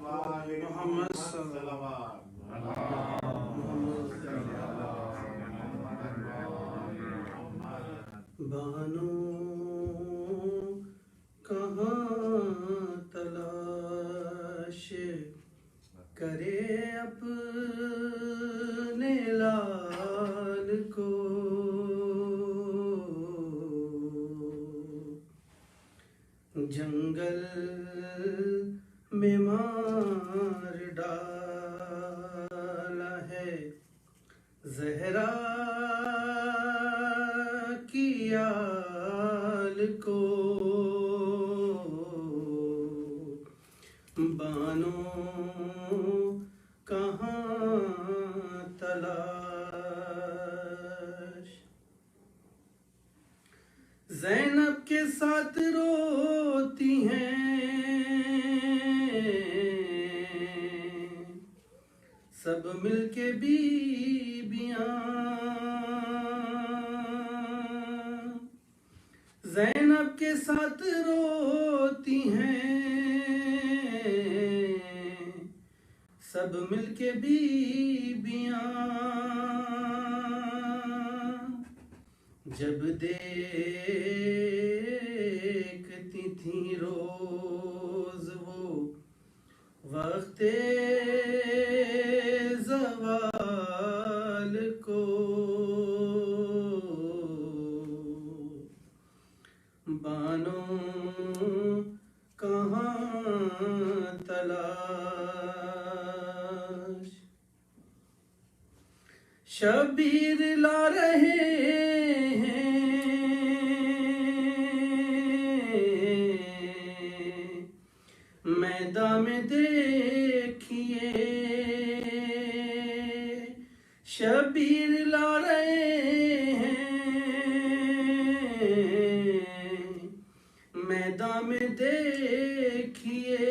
محمد صلوات بانو کہاں تلاش کرے اپنے لال کو، جنگل میں مار ڈالا ہے زہرا کی آل کو، بانو کہاں تلاش، زینب کے ساتھ روتی ہیں سب مل کے بیبیاں، زینب کے ساتھ روتی ہیں سب مل کے بیبیاں، جب دیکھتی تھیں روز وہ وقت زوال کو، بانو کہاں تلاش، شبیر لا رہے ہیں میدان میں دیکھیے، شبیر لا رہے ہیں میدان میں دیکھیے،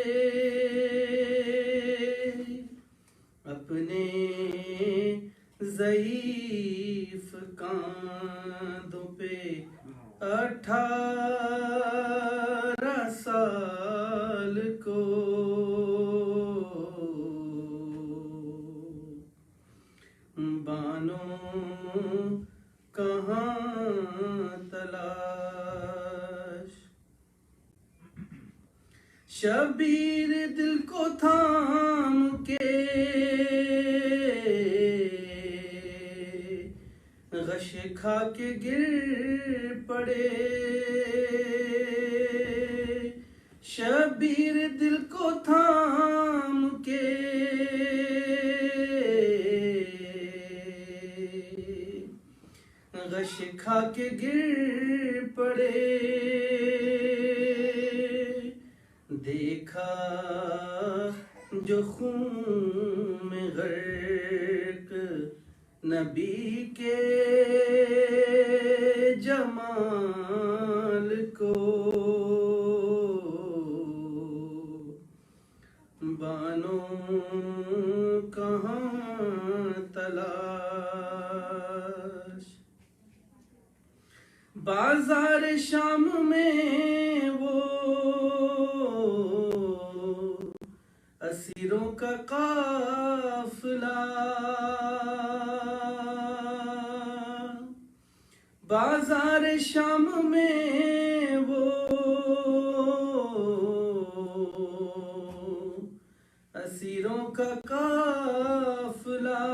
اپنے ضعیف کاندھوں پہ 18 سال کو، بانو کہاں تلاش، شبیر دل کو تھام کے غش کھا کے گر پڑے، شبیر دل کو تھام کے غش کھا کے گر پڑے، دیکھا جو خون میں غرق نبی کے جمال کو، بانو کہاں تلاش، بازار شام میں وہ اسیروں کا قافلہ، بازار شام میں وہ اسیروں کا قافلہ،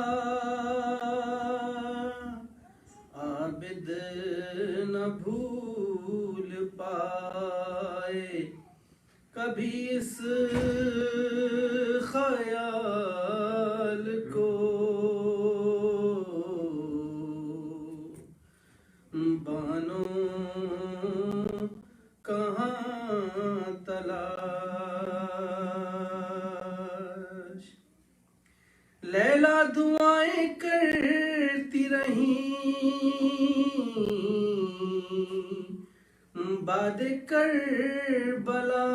عابد نہ بھول پائے کبھی اس خیال کو، بانو کہاں تلاش، لیلا دعائیں کرتی رہیں بعد کربلا،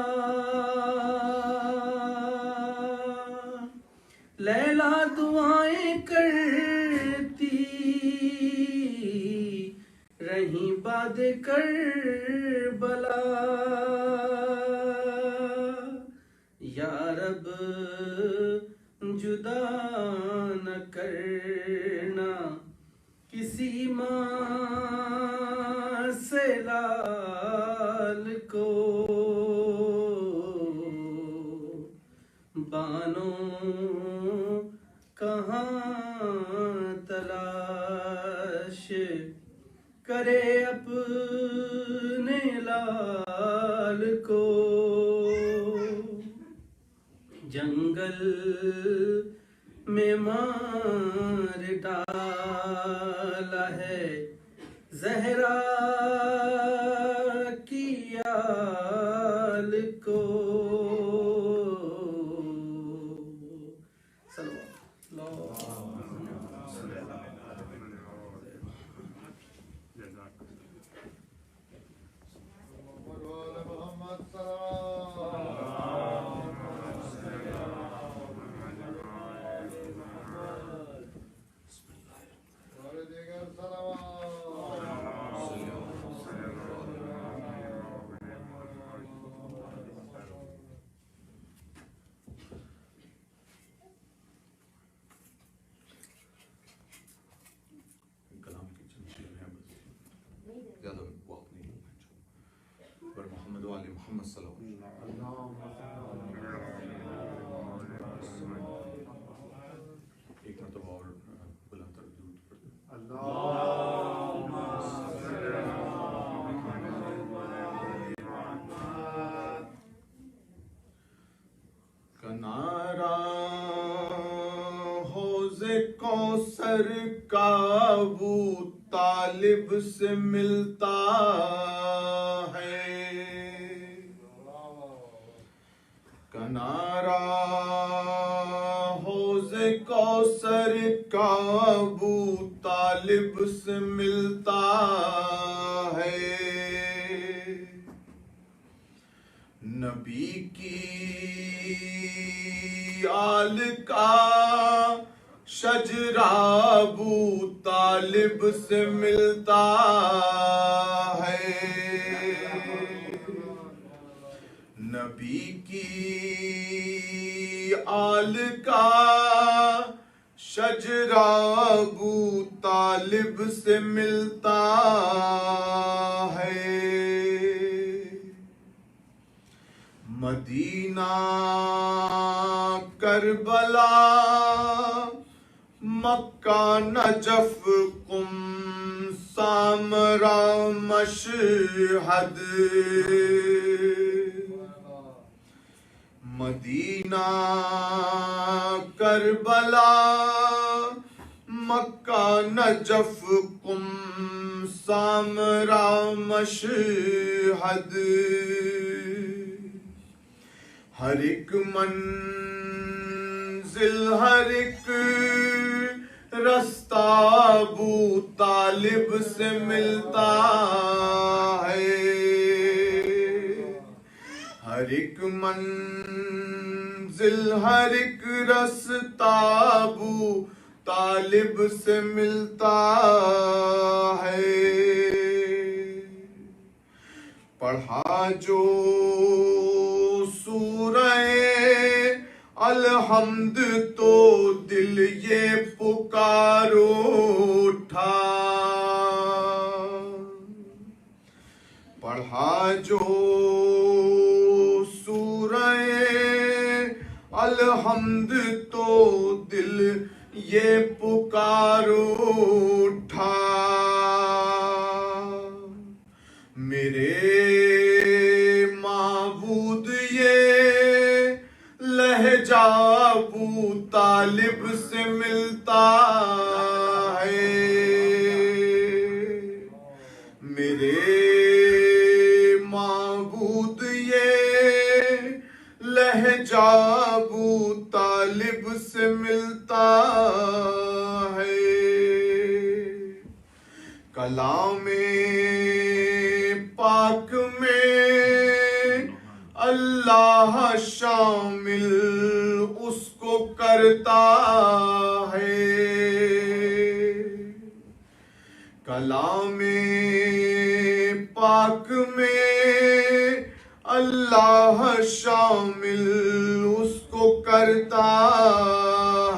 لیلا دعائیں کرتی رہیں بعد کربلا، یا رب اب جدا نہ کرنا کسی ماں سے لال کو، بانوں کہاں تلاش کرے اپنے لال کو، جنگل میں مار ڈالا ہے زہرا کی آل کو۔ محمد صلی اللہ علیہ وسلم ایک مرتبہ اور بلند تر درود پڑھتے ہیں۔ کنارہ حوض کوثر کا ابو طالب سے ملتا ہے، کنارہ حوض کوثر کا ابو طالب سے ملتا ہے، نبی کی آل کا شجرہ ابو طالب سے ملتا ہے، نبی کی آل کا شجرہ ابو طالب سے ملتا ہے، مدینہ کربلا مکہ نجف قم سامرا مشہد، مدینہ کربلا مکہ نجف قم سامرا مشہد، ہر ایک منزل ہر ایک رستہ ابو طالب سے ملتا ہے، ہر ایک منزل ہر ایک رستہ ابو طالب سے ملتا ہے، پڑھا جو سورہ الحمد تو دل یہ پکار اٹھا، پڑھا جو سورہ الحمد تو دل یہ پکار اٹھا، میرے معبود یہ لہجہ ابو طالب سے ملتا ہے، میرے معبود یہ لہجہ ابو طالب سے ملتا ہے، کلام پاک میں اللہ شامل اس کو کرتا ہے، کلام پاک میں اللہ شامل اس کو کرتا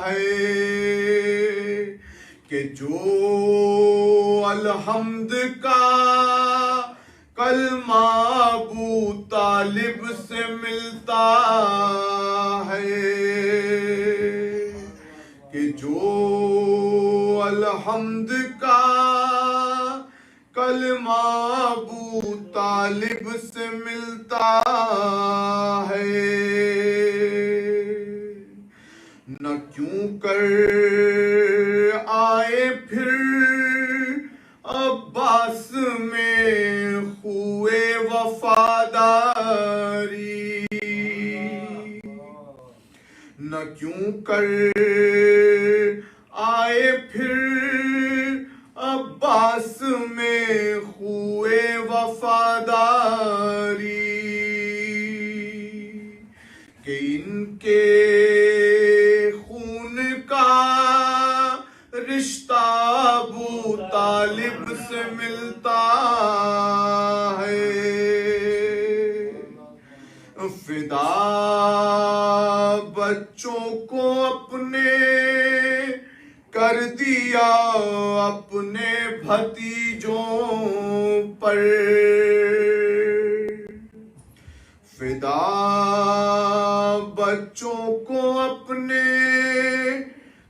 ہے کہ جو الحمد کا کلمہ ابو طالب سے ملتا ہے، کہ جو الحمد کا کلمہ ابو طالب سے ملتا ہے، نہ کیوں کر آئے پھر عباس میں خوئے وفاداری، نہ کیوں کر آئے پھر عباس میں خوئے وفاداری، کہ ان کے خون کا رشتہ ابو طالب سے ملتا ہے، فدا بچوں کو اپنے کر دیا اپنے بھتیجوں پر، فدا بچوں کو اپنے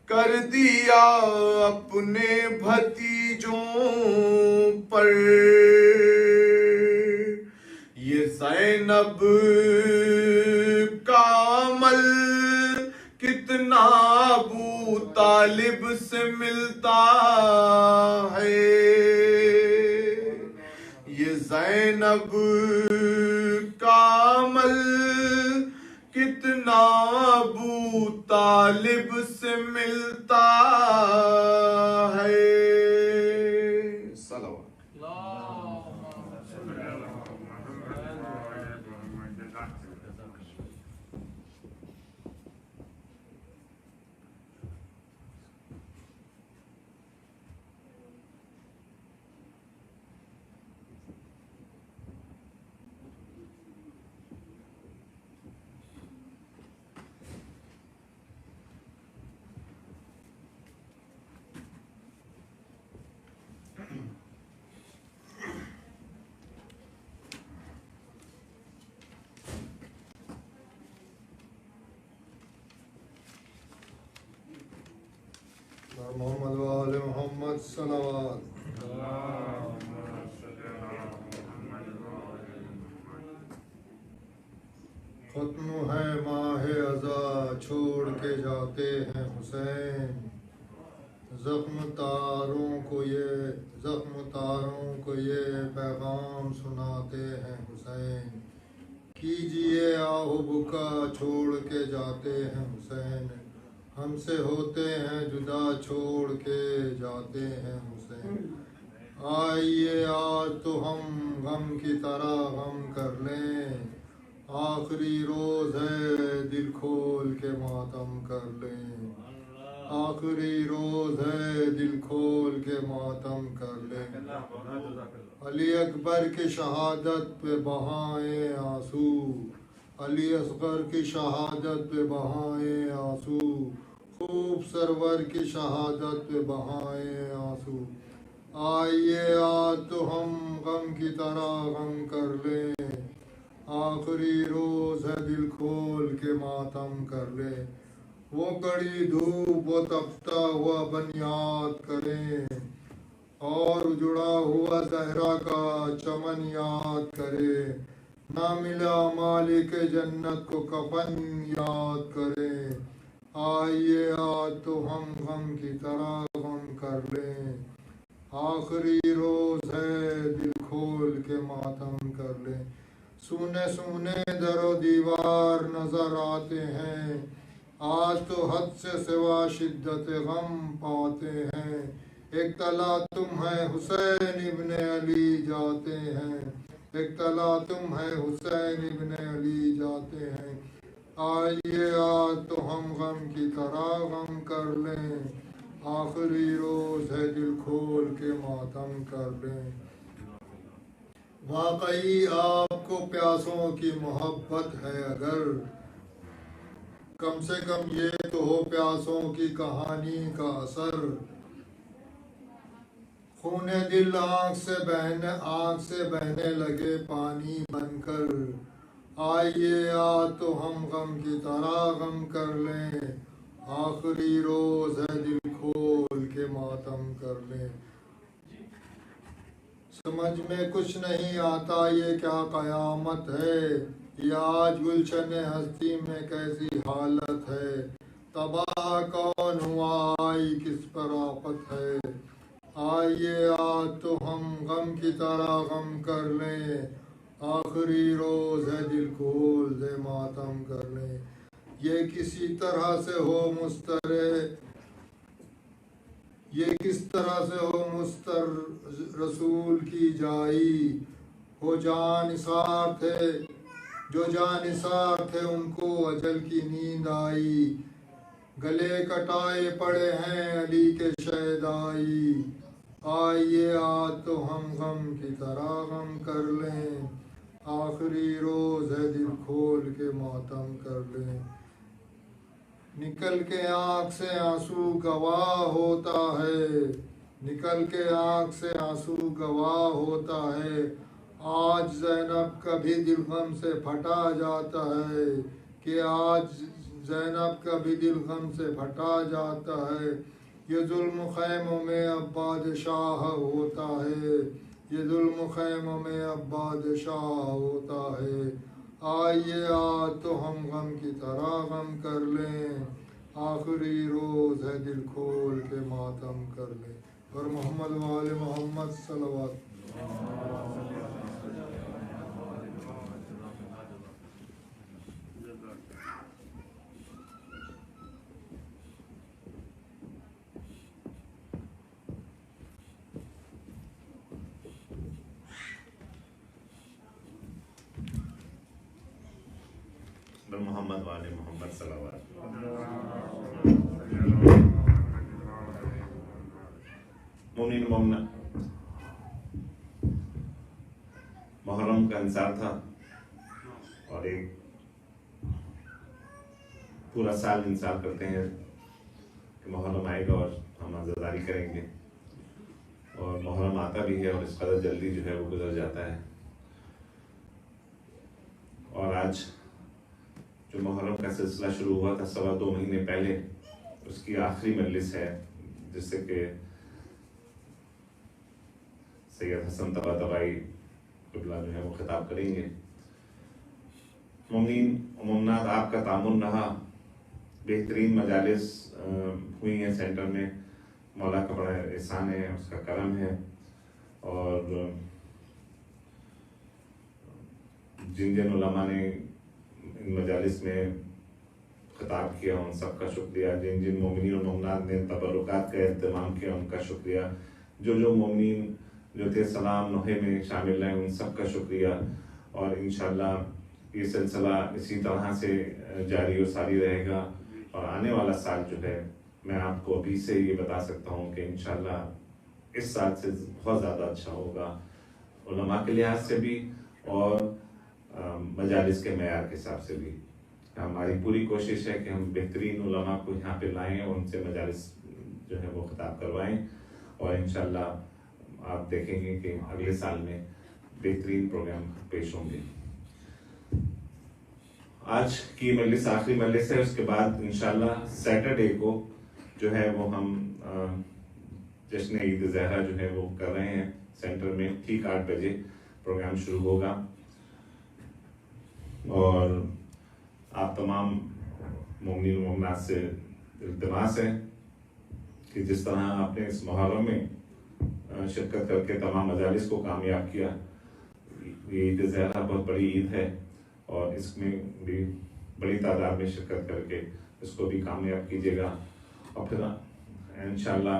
کر دیا اپنے بھتیجوں پر، یہ زینب کا عمل کتنا ابو طالب سے ملتا ہے، یہ زینب کا عمل کتنا ابو طالب سے ملتا ہے۔ صلوات محمد وآل محمد صلوات۔ ختم ہے ماہ ازا چھوڑ کے جاتے ہیں حسین، زخم تاروں کو یہ پیغام سناتے ہیں حسین، کیجئے آہ بکا چھوڑ کے جاتے ہیں حسین، ہم سے ہوتے ہیں جدا چھوڑ کے جاتے ہیں حسین، آئیے آج تو ہم غم کی طرح غم کر لیں، آخری روز ہے دل کھول کے ماتم کر لیں، آخری روز ہے دل کھول کے ماتم کر لیں، علی اکبر کی شہادت پہ بہائیں آنسو، علی اصغر کی شہادت پہ بہائیں آنسو، خوب سرور کی شہادت پہ بہائیں آنسو، آئیے آج تو ہم غم کی طرح غم کر لیں، آخری روز ہے دل کھول کے ماتم کر لیں، وہ کڑی دھوپ وہ تپتا ہوا بنیاد کریں، اور اجڑا ہوا زہرا کا چمن یاد کرے، نہ ملا مالک جنت کو کفن یاد کرے، آئیے آج تو ہم غم کی طرح غم کر لیں، آخری روز ہے دل کھول کے ماتم کر لیں، سونے سونے در و دیوار نظر آتے ہیں، آج تو حد سے سوا شدت غم پاتے ہیں، ایک طلع تم ہے حسین ابن علی جاتے ہیں، ایک طلع تم ہے حسین ابن علی جاتے ہیں، آئیے آج تو ہم غم کی طرح غم کر لیں، آخری روز ہے دل کھول کے ماتم کر لیں، واقعی آپ کو پیاسوں کی محبت ہے اگر، کم سے کم یہ تو ہو پیاسوں کی کہانی کا اثر، خون دل آنکھ سے بہنے لگے پانی بن کر، آئیے آج تو ہم غم کی طرح غم کر لیں، آخری روز ہے دل کھول کے ماتم کر لیں۔ سمجھ میں کچھ نہیں آتا یہ کیا قیامت ہے، یہ آج گلشن ہستی میں کیسی حالت ہے، تباہ کون ہوا آئی کس پر آفت ہے، آئیے آج تو ہم غم کی طرح غم کر لیں، آخری روز ہے دل کھول دے ماتم کر لیں۔ یہ کسی طرح سے ہو مستر رسول کی جائی، ہو جانثار تھے ان کو اجل کی نیند آئی، گلے کٹائے پڑے ہیں علی کے شہدائی، آئیے آج تو ہم غم کی طرح غم کر لیں، آخری روز ہے دل کھول کے ماتم کر لیں۔ نکل کے آنکھ سے آنسو گواہ ہوتا ہے، آج زینب کا بھی دل غم سے پھٹا جاتا ہے، کہ آج زینب کا بھی دل غم سے پھٹا جاتا ہے، یہ ظلم خیموں میں اب بادشاہ ہوتا ہے، یہ ظلم خیموں میں اب بادشاہ ہوتا ہے، آئیے آج تو ہم غم کی طرح غم کر لیں، آخری روز ہے دل کھول کے ماتم کر لیں۔ اور محمد وآل محمد صلوات۔ محمد وآل محمد صلوات۔ مومنین مومنات، محرم کا انصار تھا اور ایک پورا سال انتظار کرتے ہیں کہ محرم آئے گا اور ہم عزاداری کریں گے، اور محرم آتا بھی ہے اور اس قدر جلدی جو ہے وہ گزر جاتا ہے۔ اور آج جو محرم کا سلسلہ شروع ہوا تھا 2.25 مہینے پہلے، اس کی آخری مجلس ہے جس سے کہ سید حسن طباطبائی قبلہ جو ہے وہ خطاب کریں گے۔ مومنین و مومنات، آپ کا تعاون رہا، بہترین مجالس ہوئی ہیں سینٹر میں، مولا کا بڑا احسان ہے، اس کا کرم ہے، اور جن علماء نے ان مجالس میں خطاب کیا ان سب کا شکریہ، جن مومنین و مومنات نے تبرکات کا اہتمام کیا ان کا شکریہ، جو مومنین جو تھے سلام نوحے میں شامل ہیں ان سب کا شکریہ، اور انشاءاللہ یہ سلسلہ اسی طرح سے جاری و ساری رہے گا، اور آنے والا سال جو ہے میں آپ کو ابھی سے یہ بتا سکتا ہوں کہ انشاءاللہ اس سال سے بہت زیادہ اچھا ہوگا، علماء کے لحاظ سے بھی اور مجالس کے معیار کے حساب سے بھی۔ ہماری پوری کوشش ہے کہ ہم بہترین علماء کو یہاں پہ لائیں اور ان سے مجالس جو ہے وہ خطاب کروائیں، اور انشاءاللہ آپ دیکھیں گے کہ اگلے سال میں بہترین پروگرام پیش ہوں گے۔ آج کی مجلس آخری مجلس ہے، اس کے بعد انشاءاللہ سیٹرڈے کو جو ہے وہ ہم جشن عید ضحیٰ جو ہے وہ کر رہے ہیں سینٹر میں، ٹھیک 8 بجے پروگرام شروع ہوگا، اور آپ تمام مومنین و مومنات سے التماس ہے کہ جس طرح آپ نے اس محرم میں شرکت کر کے تمام مجالس کو کامیاب کیا، یہ عید ضحیٰ بہت بڑی عید ہے، اور اس میں بھی بڑی تعداد میں شرکت کر کے اس کو بھی کامیاب کیجیے گا، اور پھر انشاءاللہ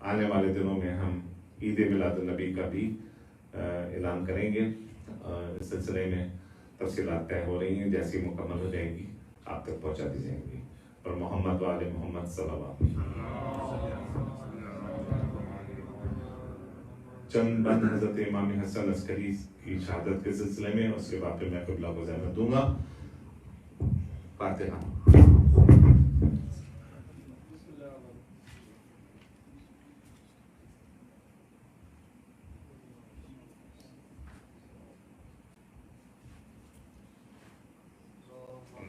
آنے والے دنوں میں ہم عید میلاد النبی کا بھی اعلان کریں گے، اس سلسلے میں تفصیلات طے ہو رہی ہیں، جیسی مکمل ہو جائیں گی آپ تک پہنچا دی جائیں گی، اور محمد وآل محمد صلوات۔ چند بند حضرت امام حسن عسکری کی شہادت کے سلسلے میں، اس کے بعد پھر میں قبلہ کو زحمت دوں گا۔ فاتحہ۔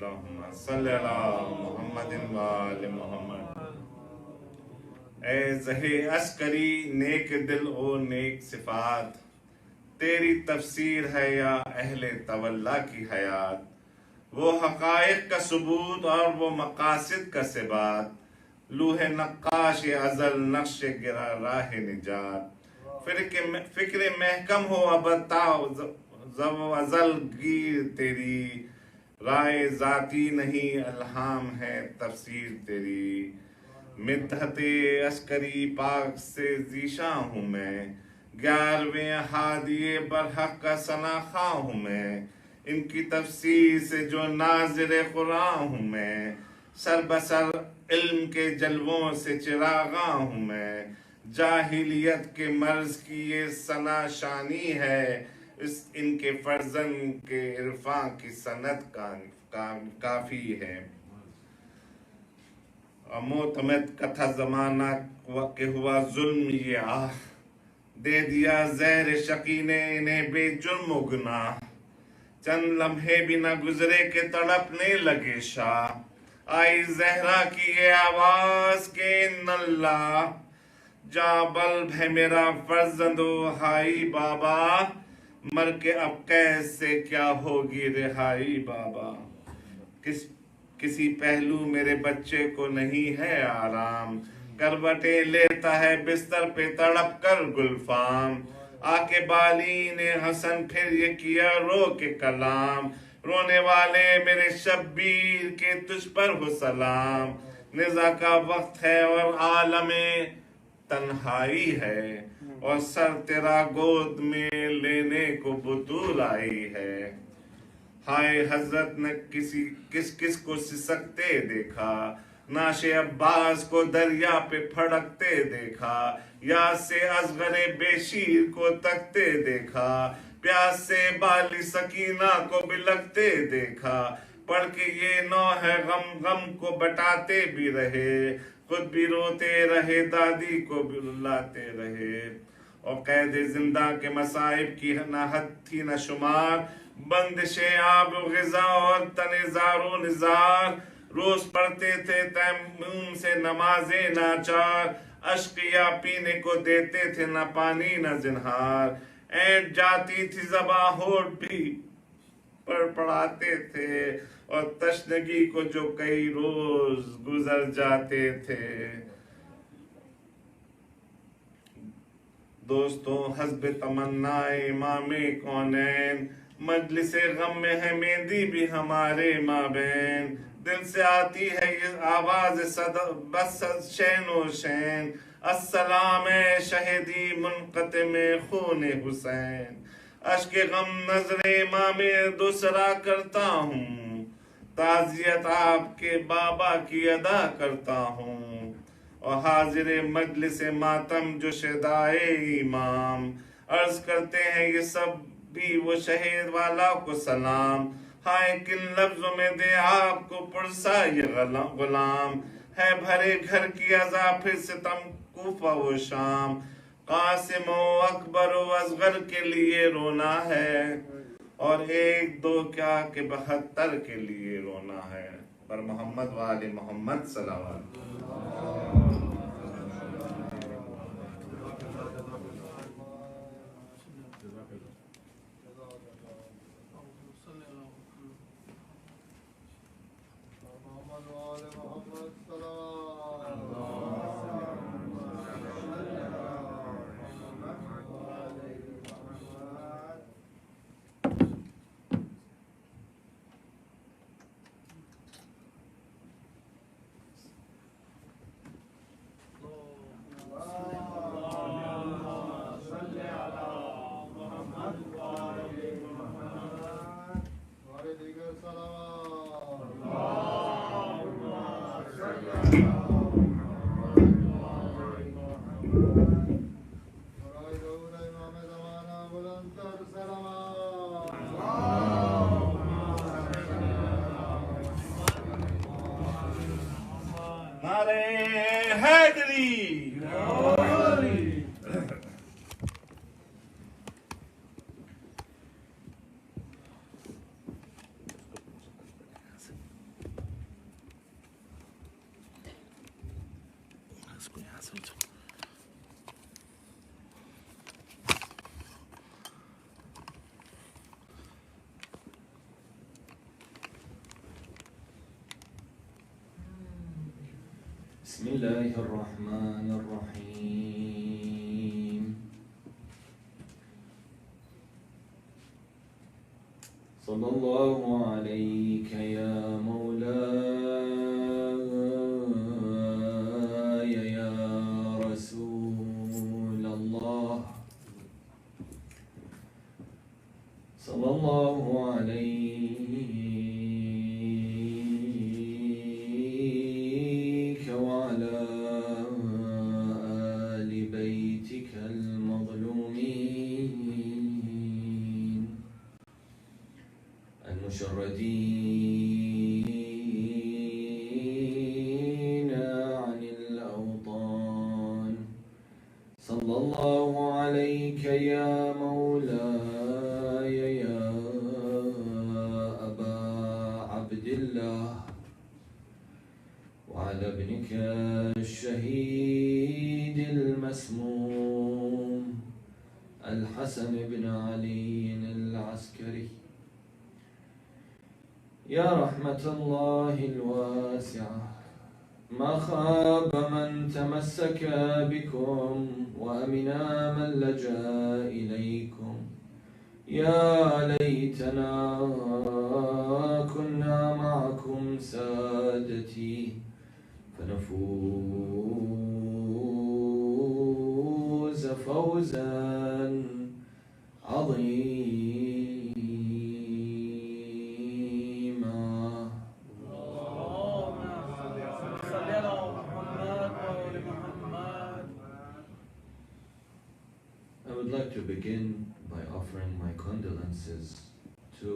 اللہم صلی علی محمد و آل محمد۔ اے زہے عسکری نیک دل و نیک صفات، تیری تفسیر ہے یا اہل تولا کی حیات، وہ حقائق کا ثبوت اور وہ مقاصد کا ثبات، لوح نقاش ازل نقش گرا راہ نجات، فکر محکم ہو ابتا زو ازل گیر تیری، رائے ذاتی نہیں الہام ہے تفسیر تیری، مدحت عسکری پاک سے ذیشاں ہوں میں، 11ویں ہادی برحق کا ثناخواں ہوں میں، ان کی تفسیر سے جو ناظر قرآن ہوں میں، سر بسر علم کے جلووں سے چراغاں ہوں میں، جاہلیت کے مرض کی یہ ثنا شانی ہے، ان کے فرزند کے عرفاں کی سند کافی ہے۔ معتمد کا تھا زمانہ کہ ہوا ظلم یہ آہ، دے دیا زہر شقی نے انہیں بے جرم و گناہ، چند لمحے بھی نہ گزرے کہ تڑپنے لگے شاہ، آئی زہرا کی یہ آواز کہ ان اللہ، جاں بلب ہے میرا فرزند و ہائی بابا، مر کے اب قید سے کیا ہوگی رہائی بابا، کسی پہلو میرے بچے کو نہیں ہے آرام، کروٹیں لیتا ہے بستر پہ تڑپ کر گلفام، آ کے بالین حسن پھر یہ کیا رو کے کلام، رونے والے میرے شبیر کے تجھ پر ہو سلام، نزا کا وقت ہے اور عالم تنہائی ہے، اور سر تیرا گود میں لینے کو بطول آئی ہے، ہائے حضرت نے کس کو سسکتے دیکھا، ناش عباس کو دریا پہ پھڑکتے دیکھا، یاد سے اصغر بیشیر کو تکتے دیکھا، پیاس سے بالی سکینہ کو بلکتے دیکھا، پڑھ کے یہ نوح غم غم کو بٹاتے بھی رہے، خود بھی روتے رہے دادی کو بھی رلاتے رہے، اور قید زندہ کے مصائب کی نہ حد تھی نہ شمار، بندش آب و غذا اور تن زار و نزار، روز پڑھتے تھے تیمم سے نماز ناچار، اشقیا پینے کو دیتے تھے نہ پانی نہ زنہار، اینٹ جاتی تھی زباں ہونٹ بھی پڑھاتے تھے، اور تشنگی کو جو کئی روز گزر جاتے تھے۔ دوستوں حسب تمنا امام کونین، مجلس غم میں ہے مہندی بھی ہمارے مابین، دل سے آتی ہے یہ آواز صدا بس شین و شین، السلام شہیدی منقطع میں خون حسین، اشک غم نظر امام دوسرا کرتا ہوں، تعزیت آپ کے بابا کی ادا کرتا ہوں، اور حاضر مجلس ماتم جو شہدائے امام، عرض کرتے ہیں یہ سب بھی وہ شہید والا کو سلام، ہائے کن لفظوں میں دے آپ کو پرسا یہ غلام، ہے بھرے گھر کی عزا پھر ستم کوفہ و شام، قاسم و اکبر و اصغر کے لیے رونا ہے، اور 1 2 کیا کہ 72 کے لیے رونا ہے، پر محمد و آل محمد صلوات۔ بسم الله الرحمن الرحيم صلى الله عليك يا مولاي يا رسول الله صلى الله عليك وعلى آل بيتك المظلومين المشردين عن الأوطان صلى الله عليك يا مولاي يا أبا عبد الله وعلى ابنك الشهيد المسموم الحسن بن علي العسكري يا رحمة الله الواسعة ما خاب من تمسك بكم وأمنا من لجأ إليكم يا ليتنا كنا معكم سادتي فنفوز فوزا عظيما. I would like to begin by offering my condolences to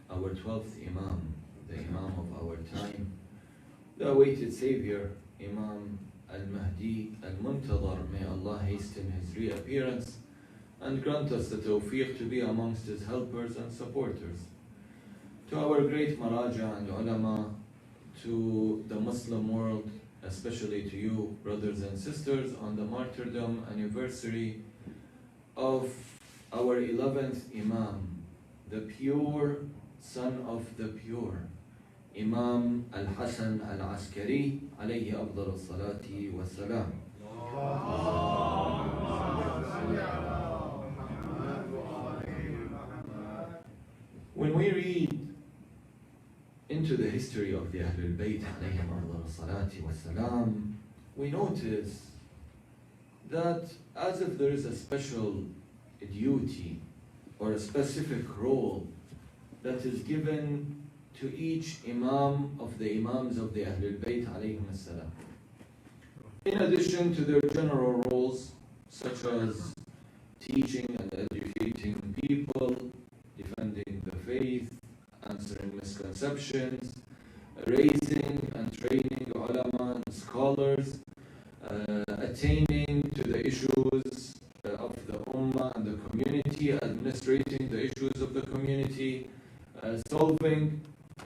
our 12th Imam, the Imam of our time, the awaited Savior, Imam Al-Mahdi Al-Muntadhar. May Allah hasten his reappearance and grant us the tawfiq to be amongst his helpers and supporters. To our great Maraja and Ulama, to the Muslim world, especially to you, brothers and sisters, on the martyrdom anniversary of our 11th Imam, the pure son of the pure, Imam Al-Hasan Al-Askari, alayhi afdal salati wa salam. When we read into the history of the Ahlul Bayt, alayhim afdal salati wa salam, we notice that as if there is a special duty or a specific role that is given to each Imam of the Imams of the Ahlul Bayt alayhim as-salam. In addition to their general roles such as teaching and educating people, defending the faith, answering misconceptions, raising and training ulama and scholars, attaining to the issues of the ummah and the community, administrating the issues of the community, solving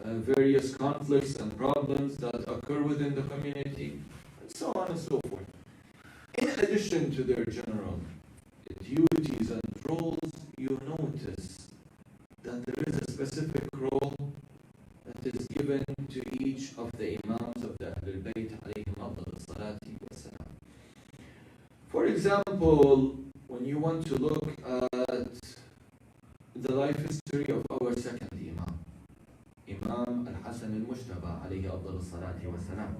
various conflicts and problems that occur within the community, and so on and so forth. In addition to their general duties and roles, you notice that there is a specific role that is given to each of the Imams of the Ahlul Bayt alayhim afdal salati wa salam. For example, when you want to look at the life history of our second Imam, Imam Al-Hasan Al-Mujtaba alayhi afdal salati wa salam.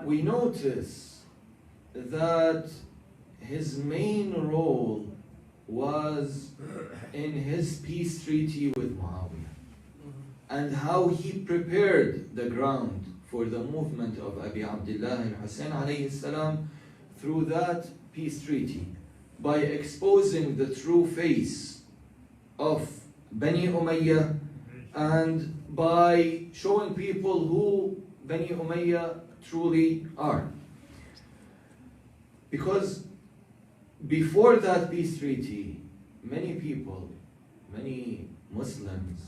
We notice that his main role was in his peace treaty with Muawiyah and how he prepared the ground for the movement of Abi Abdullah al-Hussein alayhi salam through that peace treaty by exposing the true face of Bani Umayyah and by showing people who Bani Umayyah truly are. Because before that peace treaty, many people, many Muslims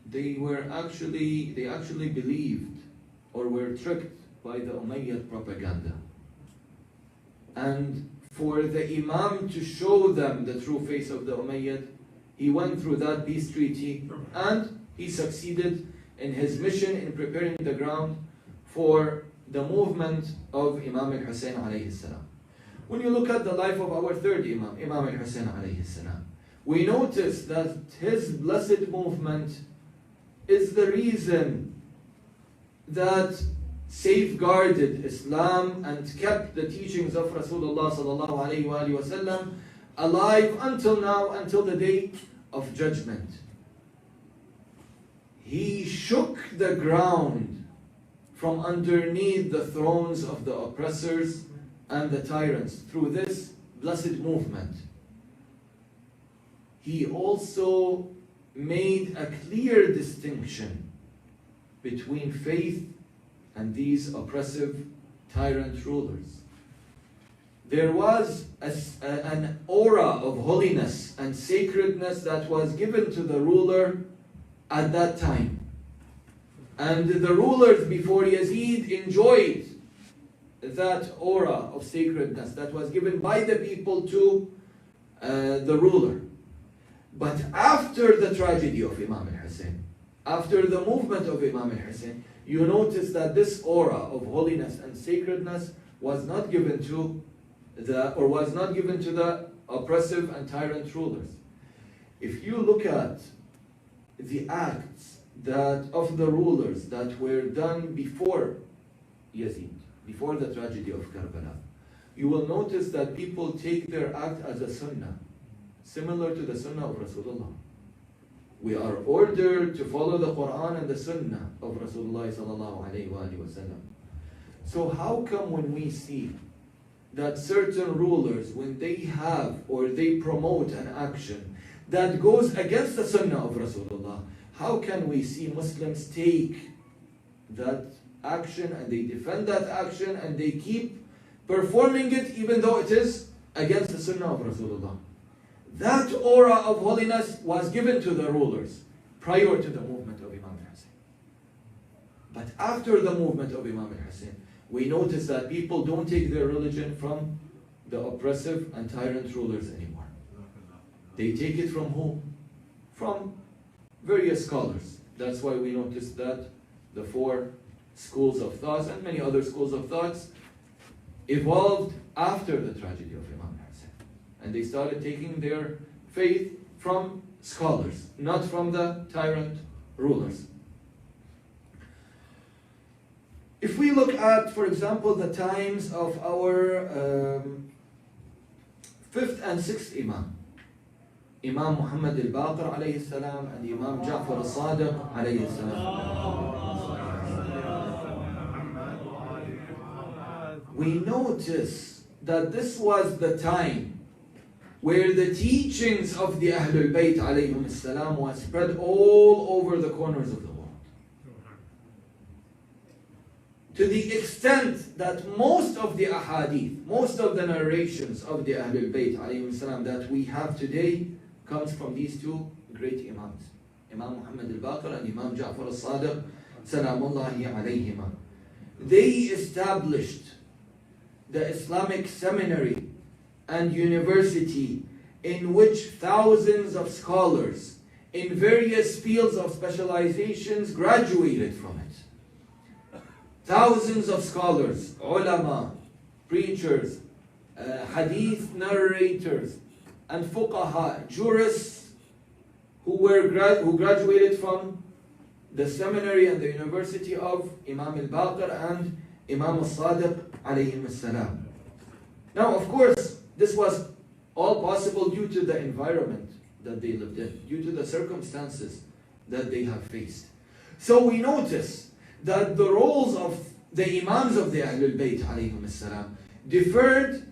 they actually believed or were tricked by the Umayyad propaganda. And for the Imam to show them the true face of the Umayyad, he went through that peace treaty and he succeeded in his mission in preparing the ground for the movement of Imam al-Hussein alayhi salam. When you look at the life of our third Imam, Imam al-Hussein alayhi salam, we notice that his blessed movement is the reason that safeguarded Islam and kept the teachings of Rasulullah sallallahu alayhi wa sallam alive until now, until the day of judgment. He shook the ground from underneath the thrones of the oppressors and the tyrants through this blessed movement. He also made a clear distinction between faith and these oppressive tyrant rulers. There was an aura of holiness and sacredness that was given to the ruler at that time. And the rulers before Yazid enjoyed that aura of sacredness that was given by the people to the ruler. But after the tragedy of Imam al-Hussein, after the movement of Imam al-Hussein, you notice that this aura of holiness and sacredness was not given to the oppressive and tyrant rulers. If you look at the acts of the rulers that were done before Yazid, before the tragedy of Karbala, you will notice that people take their act as a sunnah, similar to the sunnah of Rasulullah. We are ordered to follow the Quran and the sunnah of Rasulullah sallallahu alayhi wa sallam. So how come when we see that certain rulers, when they have or they promote an action that goes against the sunnah of Rasulullah, how can we see Muslims take that action and they defend that action and they keep performing it even though it is against the sunnah of Rasulullah? That aura of holiness was given to the rulers prior to the movement of Imam al-Hussein. But after the movement of Imam al-Hussein, we notice that people don't take their religion from the oppressive and tyrant rulers anymore. They take it from who? From various scholars. That's why we notice that the four schools of thoughts and many other schools of thoughts evolved after the tragedy of Imam al-Hussein. And they started taking their faith from scholars, not from the tyrant rulers. If we look at, for example, the times of our fifth and sixth Imam, Imam Muhammad al-Baqir alayhi salam and Imam Ja'far al-Sadiq alayhi salam, we notice that this was the time where the teachings of the Ahlul Bayt alayhim salam was spread all over the corners of the world. To the extent that most of the ahadith, most of the narrations of the Ahlul Bayt alayhim salam that we have today comes from these two great Imams, Imam Muhammad al-Baqir and Imam Ja'far al-Sadiq salamullahi alayhima. They established the Islamic seminary and university in which thousands of scholars in various fields of specializations graduated from it. Thousands of scholars, ulama, preachers, hadith narrators, and fuqaha, jurists who graduated from the seminary and the university of Imam al-Baqir and Imam al-Sadiq alayhim salam. Now, of course, this was all possible due to the environment that they lived in, due to the circumstances that they have faced. So we notice that the roles of the Imams of the Ahlul Bayt alayhim salam differed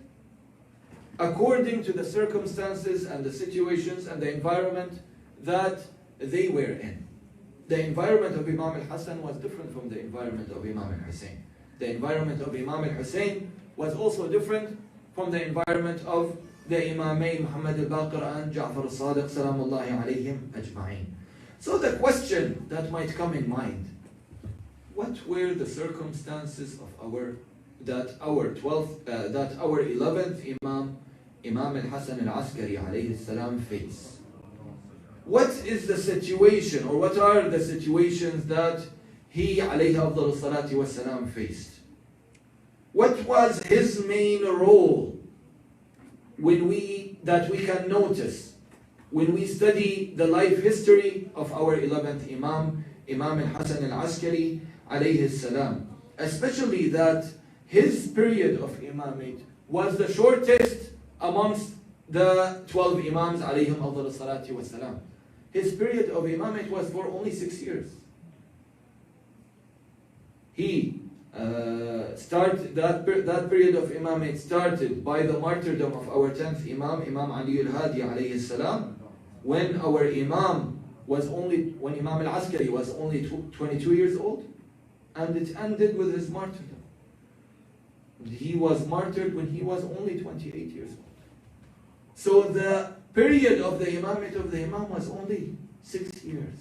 according to the circumstances and the situations and the environment that they were in. The environment of Imam al-Hasan was different from the environment of Imam al-Hussein. The environment of Imam al-Hussein was also different from the environment of the Imamain Muhammad al-Baqir and Ja'far al-Sadiq salamullahi alayhim ajma'in. So the question that might come in mind, what were the circumstances of our 11th Imam, Imam al-Hasan al-Askari alayhi salam face? What is the situation, or what are the situations that he alayhi afdal salati wasalam faced? What was his main role that we can notice when we study the life history of our 11th Imam, Imam al-Hasan al-Askari alayhi salam? Especially that his period of imamate was the shortest amongst the 12 Imams alayhim afdal salati wasalam. His period of imamate was for only 6 years. He started that period of imamate started by the martyrdom of our 10th Imam, Imam Al-Hadi alayhi salam, when Imam al-Askari was only 22 years old, and it ended with his martyrdom. He was martyred when he was only 28 years old. So the period of the imamate of the Imam was only 6 years.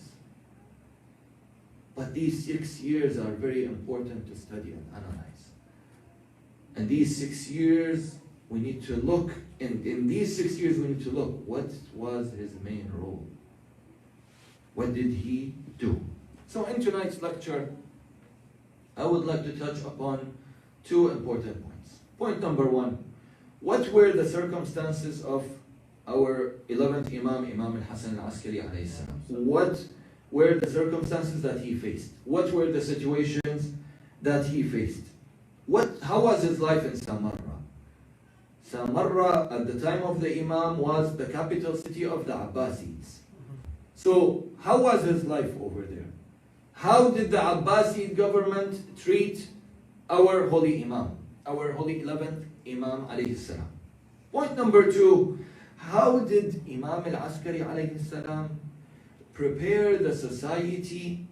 But these 6 years are very important to study and analyze. And these 6 years, we need to look, in these 6 years we need to look, what was his main role? What did he do? So in tonight's lecture, I would like to touch upon 2 important points. Point number 1, what were the circumstances of our 11th Imam, Imam al-Hasan al-Askari alayhi salam? What were the circumstances that he faced? What were the situations that he faced? How was his life in Samarra? Samarra at the time of the Imam was the capital city of the Abbasids. So how was his life over there? How did the Abbasid government treat our holy Imam, our holy 11th Imam alayhi salam? Point number 2, how did Imam al-Askari alayhi salam prepare the society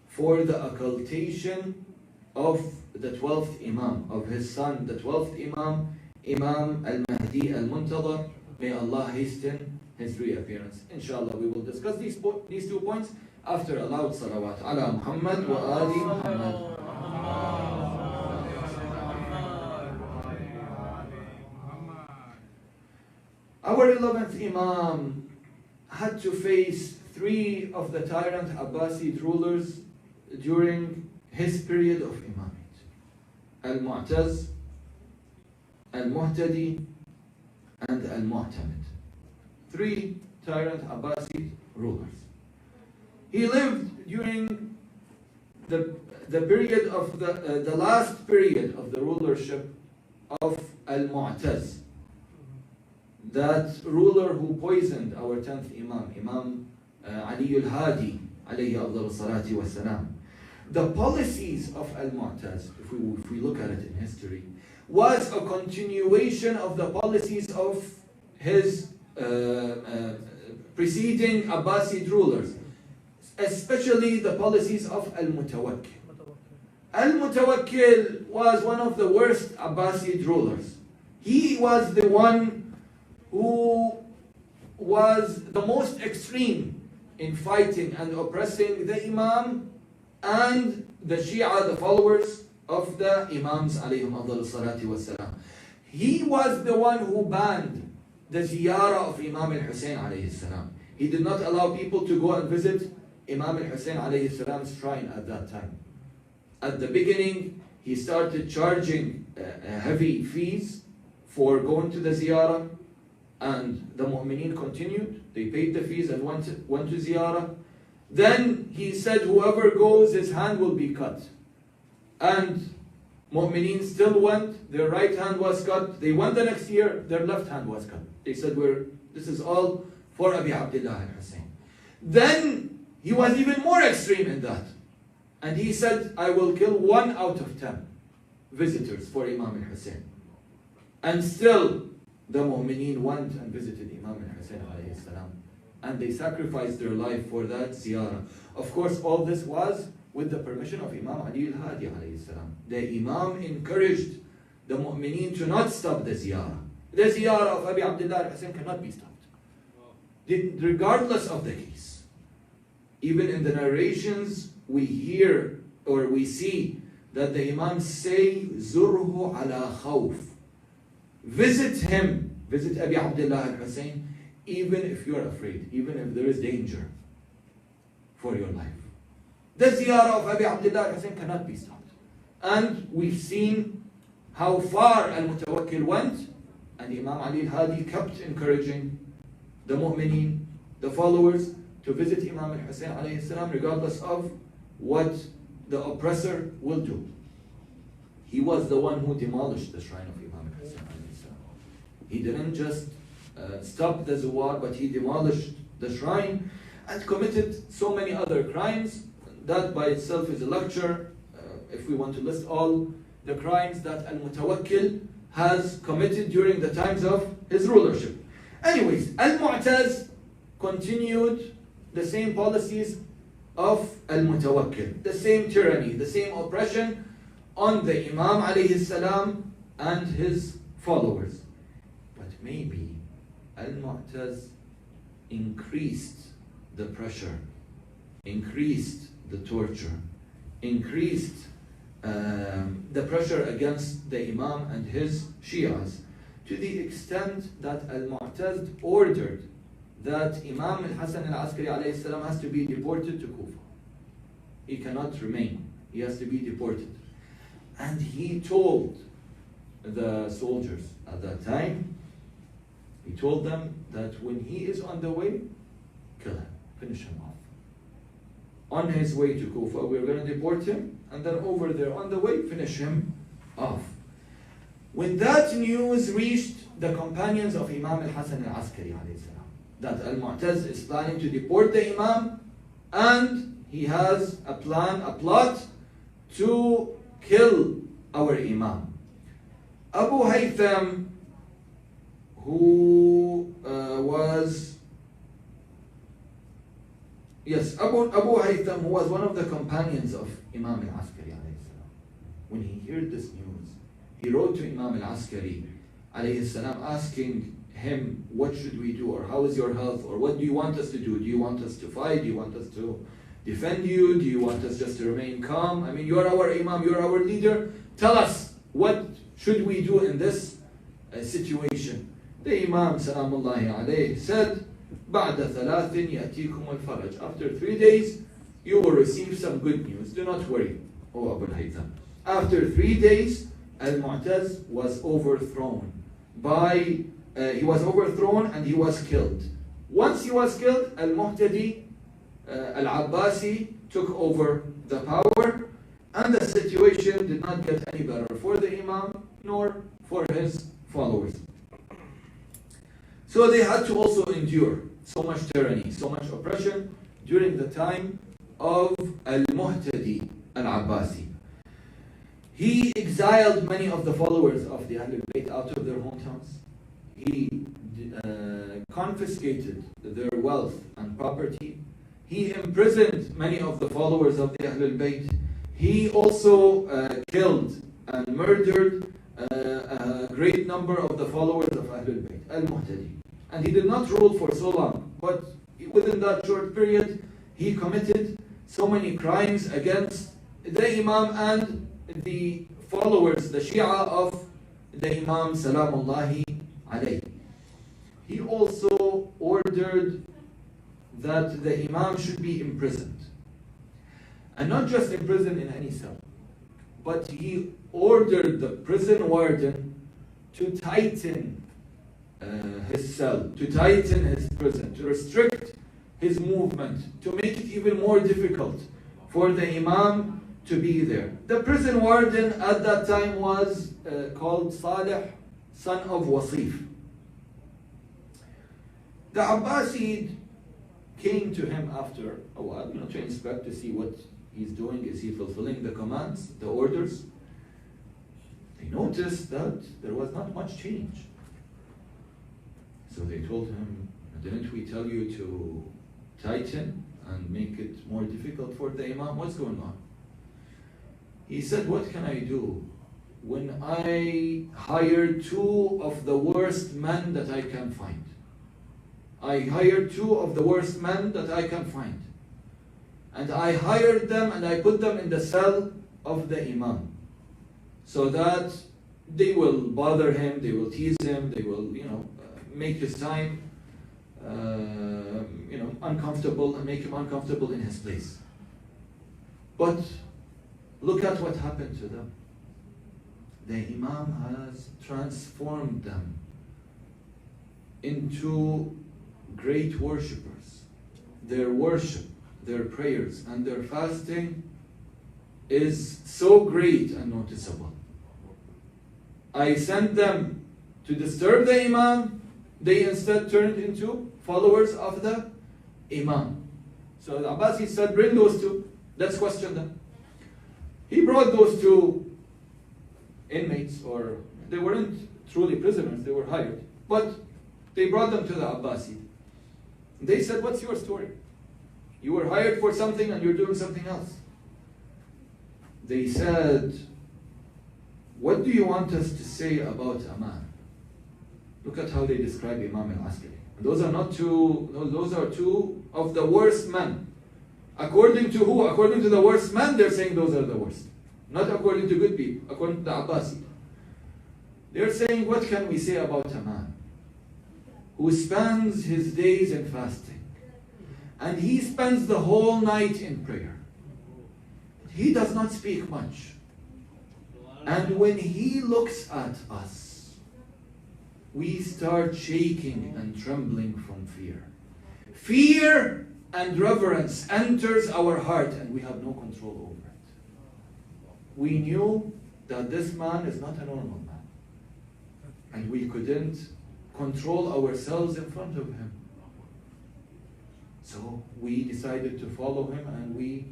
for the occultation of the 12th Imam, of his son, the 12th Imam, Imam al-Mahdi al-Muntadhar? May Allah hasten his reappearance. Inshallah, we will discuss these 2 points after a loud salawat ala Muhammad wa ali Muhammad. Our 11th Imam had to face 3 of the tyrant Abbasid rulers during his period of imamate: Al-Mu'taz, Al-Muhtadi, and Al-Mu'tamid. 3 tyrant Abbasid rulers. He lived during the period of the last period of the rulership of Al-Mu'taz, that ruler who poisoned our 10th Imam, Imam Al-Hadi alayhi afdal salati wasalam. The policies of Al-Mu'taz, if we look at it in history, was a continuation of the policies of his preceding Abbasid rulers, especially the policies of Al-Mutawakkil. Al-Mutawakkil was one of the worst Abbasid rulers. He was the one who was the most extreme in fighting and oppressing the Imam and the Shia, the followers of the Imams alayhim afdal salati wassalam. He was the one who banned the ziyarah of Imam al-Hussein alayhi salam. He did not allow people to go and visit Imam al-Hussein alayhi salam's shrine at that time. At the beginning, he started charging heavy fees for going to the ziyarah, and the mu'mineen continued. They paid the fees and went to ziyarah. Then he said, whoever goes, his hand will be cut. And mu'mineen still went, their right hand was cut. They went the next year, their left hand was cut. They said, this is all for Abi Abdullah al-Hussein. Then he was even more extreme in that. And he said, I will kill 1 out of 10 visitors for Imam al-Hussein. And still, the mu'mineen went and visited Imam al-Hussein alayhi salam, and they sacrificed their life for that ziyarah. Of course, all this was with the permission of Imam Ali al-Hadi alayhi salam. The Imam encouraged the mu'mineen to not stop the ziyarah. The ziyarah of Abi Abdullah al-Hussein cannot be stopped, regardless of the case. Even in the narrations, we hear or we see that the Imams say, Zurhu ala khawf. Visit him, visit Abi Abdullah al-Hussein, even if you're afraid, even if there is danger for your life. The ziyarah of Abi Abdullah al-Hussein cannot be stopped. And we've seen how far Al-Mutawakkil went, and Imam Ali al-Hadi kept encouraging the mu'mineen, the followers, to visit Imam al-Hussein alayhi salam regardless of what the oppressor will do. He was the one who demolished the shrine of Imam al-Hussein alayhi salam. He didn't just stop the Zuwar, but he demolished the shrine and committed so many other crimes. That by itself is a lecture, if we want to list all the crimes that Al-Mutawakkil has committed during the times of his rulership. Anyways, Al-Mu'taz continued the same policies of Al-Mutawakkil, the same tyranny, the same oppression on the Imam alayhi salam and his followers. But maybe Al-Mu'taz increased the pressure, increased the torture, increased the pressure against the Imam and his Shias, to the extent that Al-Mu'taz ordered that Imam al-Hasan al-Askari alayhi salam has to be deported to Kufa. He cannot remain, he has to be deported. And he told the soldiers at that time, he told them that when he is on the way, kill him, finish him off. On his way to Kufa, we're going to deport him, and then over there on the way, finish him off. When that news reached the companions of Imam al-Hasan al-Askari alayhi salam, that Al-Mu'taz is planning to deport the Imam, and he has a plan, a plot to kill our Imam. Abu Haytham, who was Abu Haytham, who was one of the companions of Imam al-Askari alayhi salam, when he heard this news, he wrote to Imam al-Askari alayhi salam asking him, what should we do, or how is your health, or what do you want us to do? Do you want us to fight? Do you want us to defend you? Do you want us just to remain calm? I mean, you're our Imam, you're our leader. Tell us, what should we do in this situation? The Imam salamullahi alayhi said, بعد ثلاث يأتيكم الفرج. After 3 days, you will receive some good news. Do not worry, O Abu Haytham. After 3 days, Al-Mu'taz was overthrown he was overthrown and he was killed. Once he was killed, Al-Muhtadi, Al-Abbasi took over the power, and the situation did not get any better for the Imam nor for his followers. So they had to also endure so much tyranny, so much oppression during the time of Al-Muhtadi Al-Abbasi. He exiled many of the followers of the Ahlul Bayt out of their hometowns. He confiscated their wealth and property. He imprisoned many of the followers of the Ahlul Bayt. He also killed and murdered a great number of the followers of Ahlul Bayt, Al-Muhtadi. And he did not rule for so long, but within that short period, he committed so many crimes against the Imam and the followers, the Shia of the Imam Salamullahi alayhi. He also ordered that the Imam should be imprisoned. And not just imprisoned in any cell, but he ordered the prison warden to tighten his cell, to tighten his prison, to restrict his movement, to make it even more difficult for the Imam to be there. The prison warden at that time was called Salih, son of Wasif. The Abbasid came to him after a while, to inspect, to see what he's doing. Is he fulfilling the commands, the orders? They noticed that there was not much change. So they told him, didn't we tell you to tighten and make it more difficult for the Imam? What's going on? He said, what can I do when I hired 2 of the worst men that I can find? I hired 2 of the worst men that I can find. and I hired them and I put them in the cell of the Imam, so that they will bother him, they will tease him, they will, make his time, uncomfortable, and make him uncomfortable in his place. But look at what happened to them. The Imam has transformed them into great worshippers. Their worship, their prayers, and their fasting is so great and noticeable. I sent them to disturb the Imam, they instead turned into followers of the Imam. So the Abbasi said, bring those two, let's question them. He brought those two inmates, or they weren't truly prisoners, they were hired, but they brought them to the Abbasi. They said, what's your story? You were hired for something and you're doing something else. They said, what do you want us to say about a man? Look at how they describe Imam al-Askari. Those are two of the worst men. According to who? According to the worst men, they're saying those are the worst. Not according to good people, according to the Abbasi. They're saying, what can we say about a man who spends his days in fasting, and he spends the whole night in prayer? He does not speak much. And when he looks at us, we start shaking and trembling from fear. Fear and reverence enters our heart and we have no control over it. We knew that this man is not a normal man. And we couldn't control ourselves in front of him. So we decided to follow him,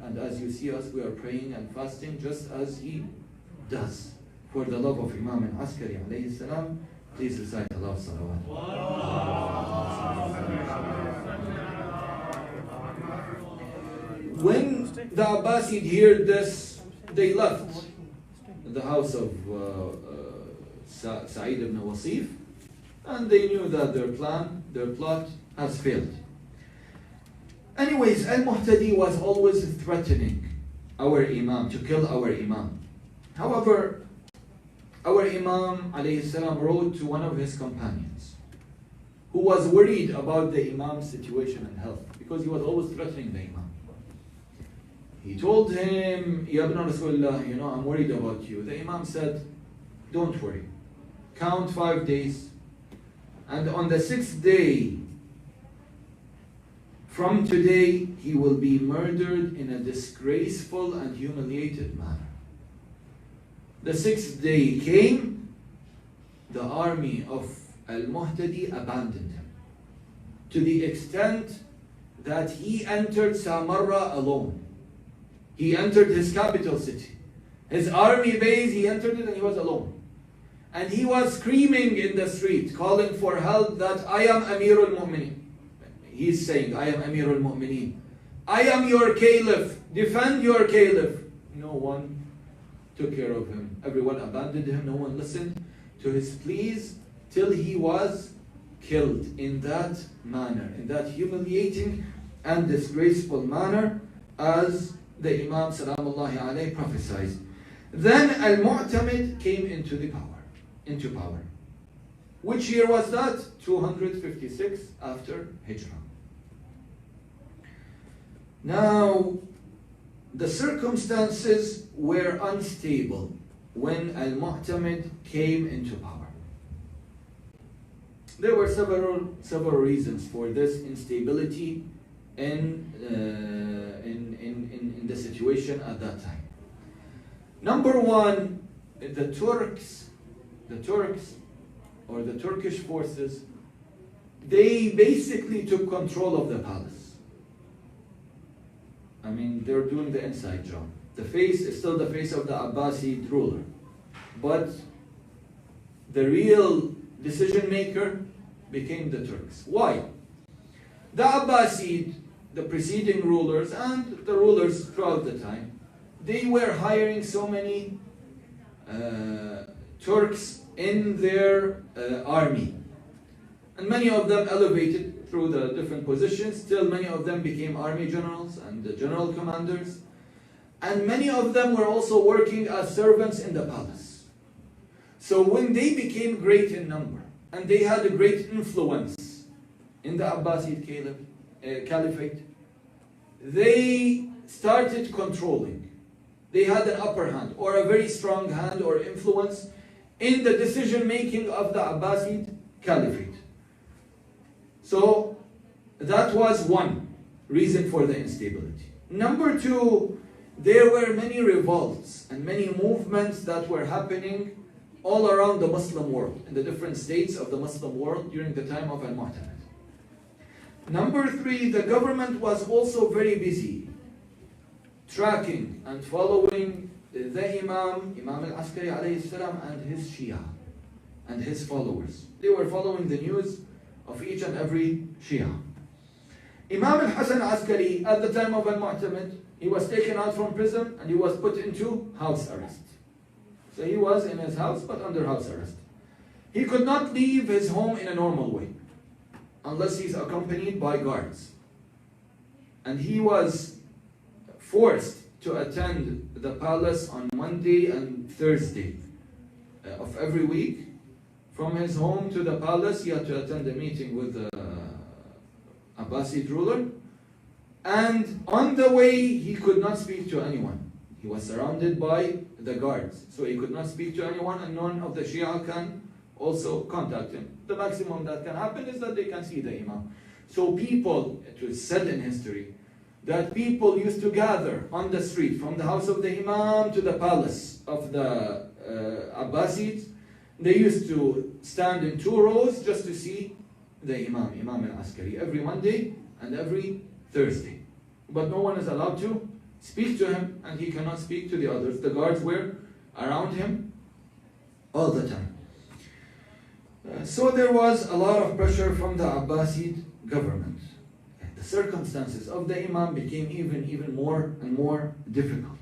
and as you see us, we are praying and fasting just as he does. For the love of Imam al-Askari alayhi salam, please recite Allah's salawat. When the Abbasid heard this, they left the house of Sa'id ibn Wasif, and they knew that their plot has failed. Anyways, Al-Muhtadi was always threatening our Imam, to kill our Imam. However, our Imam alayhi salam wrote to one of his companions who was worried about the Imam's situation and health, because he was always threatening the Imam. He told him, Ya ibn Rasulullah, I'm worried about you. The Imam said, don't worry. Count 5 days, and on the 6th day from today, he will be murdered in a disgraceful and humiliated manner. The 6th day came, the army of Al-Muhtadi abandoned him, to the extent that he entered Samarra alone. He entered his capital city. His army base, he entered it and he was alone. And he was screaming in the street, calling for help, that I am Amirul Mu'mineen. He's saying, I am Amirul Mu'mineen. I am your caliph. Defend your caliph. No one took care of him. Everyone abandoned him. No one listened to his pleas till he was killed in that manner, in that humiliating and disgraceful manner, as the Imam Salamullahi alayhi prophesied. Then Al-Mu'tamid came into power. Which year was that? 256 after Hijrah. Now, the circumstances were unstable when Al-Mu'tamid came into power. There were several reasons for this instability in the situation at that time. Number one, the Turks, or the Turkish forces, they basically took control of the palace. I mean, they're doing the inside job. The face is still the face of the Abbasid ruler, but the real decision maker became the Turks. Why? The Abbasid, the preceding rulers, and the rulers throughout the time, they were hiring so many Turks in their army. And many of them elevated through the different positions, till many of them became army generals and general commanders. And many of them were also working as servants in the palace. So when they became great in number, and they had a great influence in the Abbasid Caliphate, they started controlling. They had an upper hand, or a very strong hand or influence in the decision making of the Abbasid Caliphate. So that was one reason for the instability. Number two, there were many revolts and many movements that were happening all around the Muslim world, in the different states of the Muslim world during the time of Al-Mu'tamid. Number three, the government was also very busy tracking and following the Imam Al-Askari alayhi salam, and his Shia and his followers. They were following the news of each and every Shia. Imam al-Hasan al-Askari, at the time of Al-Mu'tamid, he was taken out from prison and he was put into house arrest. So he was in his house but under house arrest. He could not leave his home in a normal way unless he's accompanied by guards. And he was forced to attend the palace on Monday and Thursday of every week. From his home to the palace, he had to attend a meeting with the Abbasid ruler. And on the way, he could not speak to anyone. He was surrounded by the guards, so he could not speak to anyone, and none of the Shia can also contact him. The maximum that can happen is that they can see the Imam. So people, it was said in history, that people used to gather on the street from the house of the Imam to the palace of the Abbasids. They used to stand in 2 rows just to see the Imam al-Askari, every Monday and every Thursday. But no one is allowed to speak to him, and he cannot speak to the others. The guards were around him all the time. So there was a lot of pressure from the Abbasid government. The circumstances of the Imam became even more and more difficult.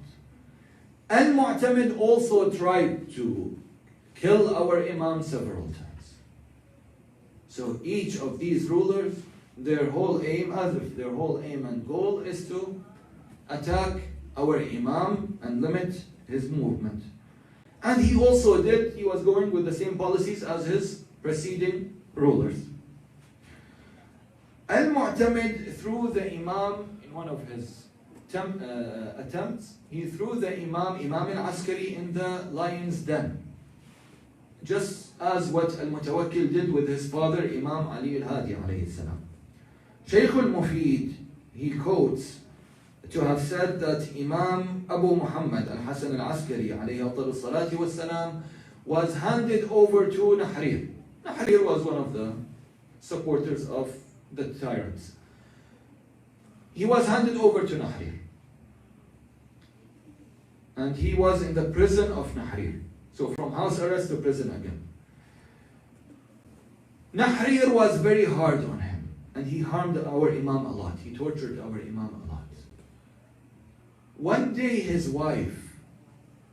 Al-Mu'tamid also tried to kill our Imam several times. So each of these rulers, their whole aim and goal is to attack our Imam and limit his movement. And he also did, he was going with the same policies as his preceding rulers. Al-Mu'tamid threw the Imam in one of his attempts. He threw the Imam al-Askari in the lion's den, just as what Al-Mutawakkil did with his father Imam Ali al-Hadi alayhi salam. Shaykh al-Mufid, he quotes to have said that Imam Abu Muhammad al-Hasan al-Askari alayhi afdalu salati was salam was handed over to Nahrir. Nahrir was one of the supporters of the tyrants. He was handed over to Nahrir, and he was in the prison of Nahrir. So from house arrest to prison again. Nahrir was very hard on him, and he harmed our Imam a lot. He tortured our Imam a lot. One day his wife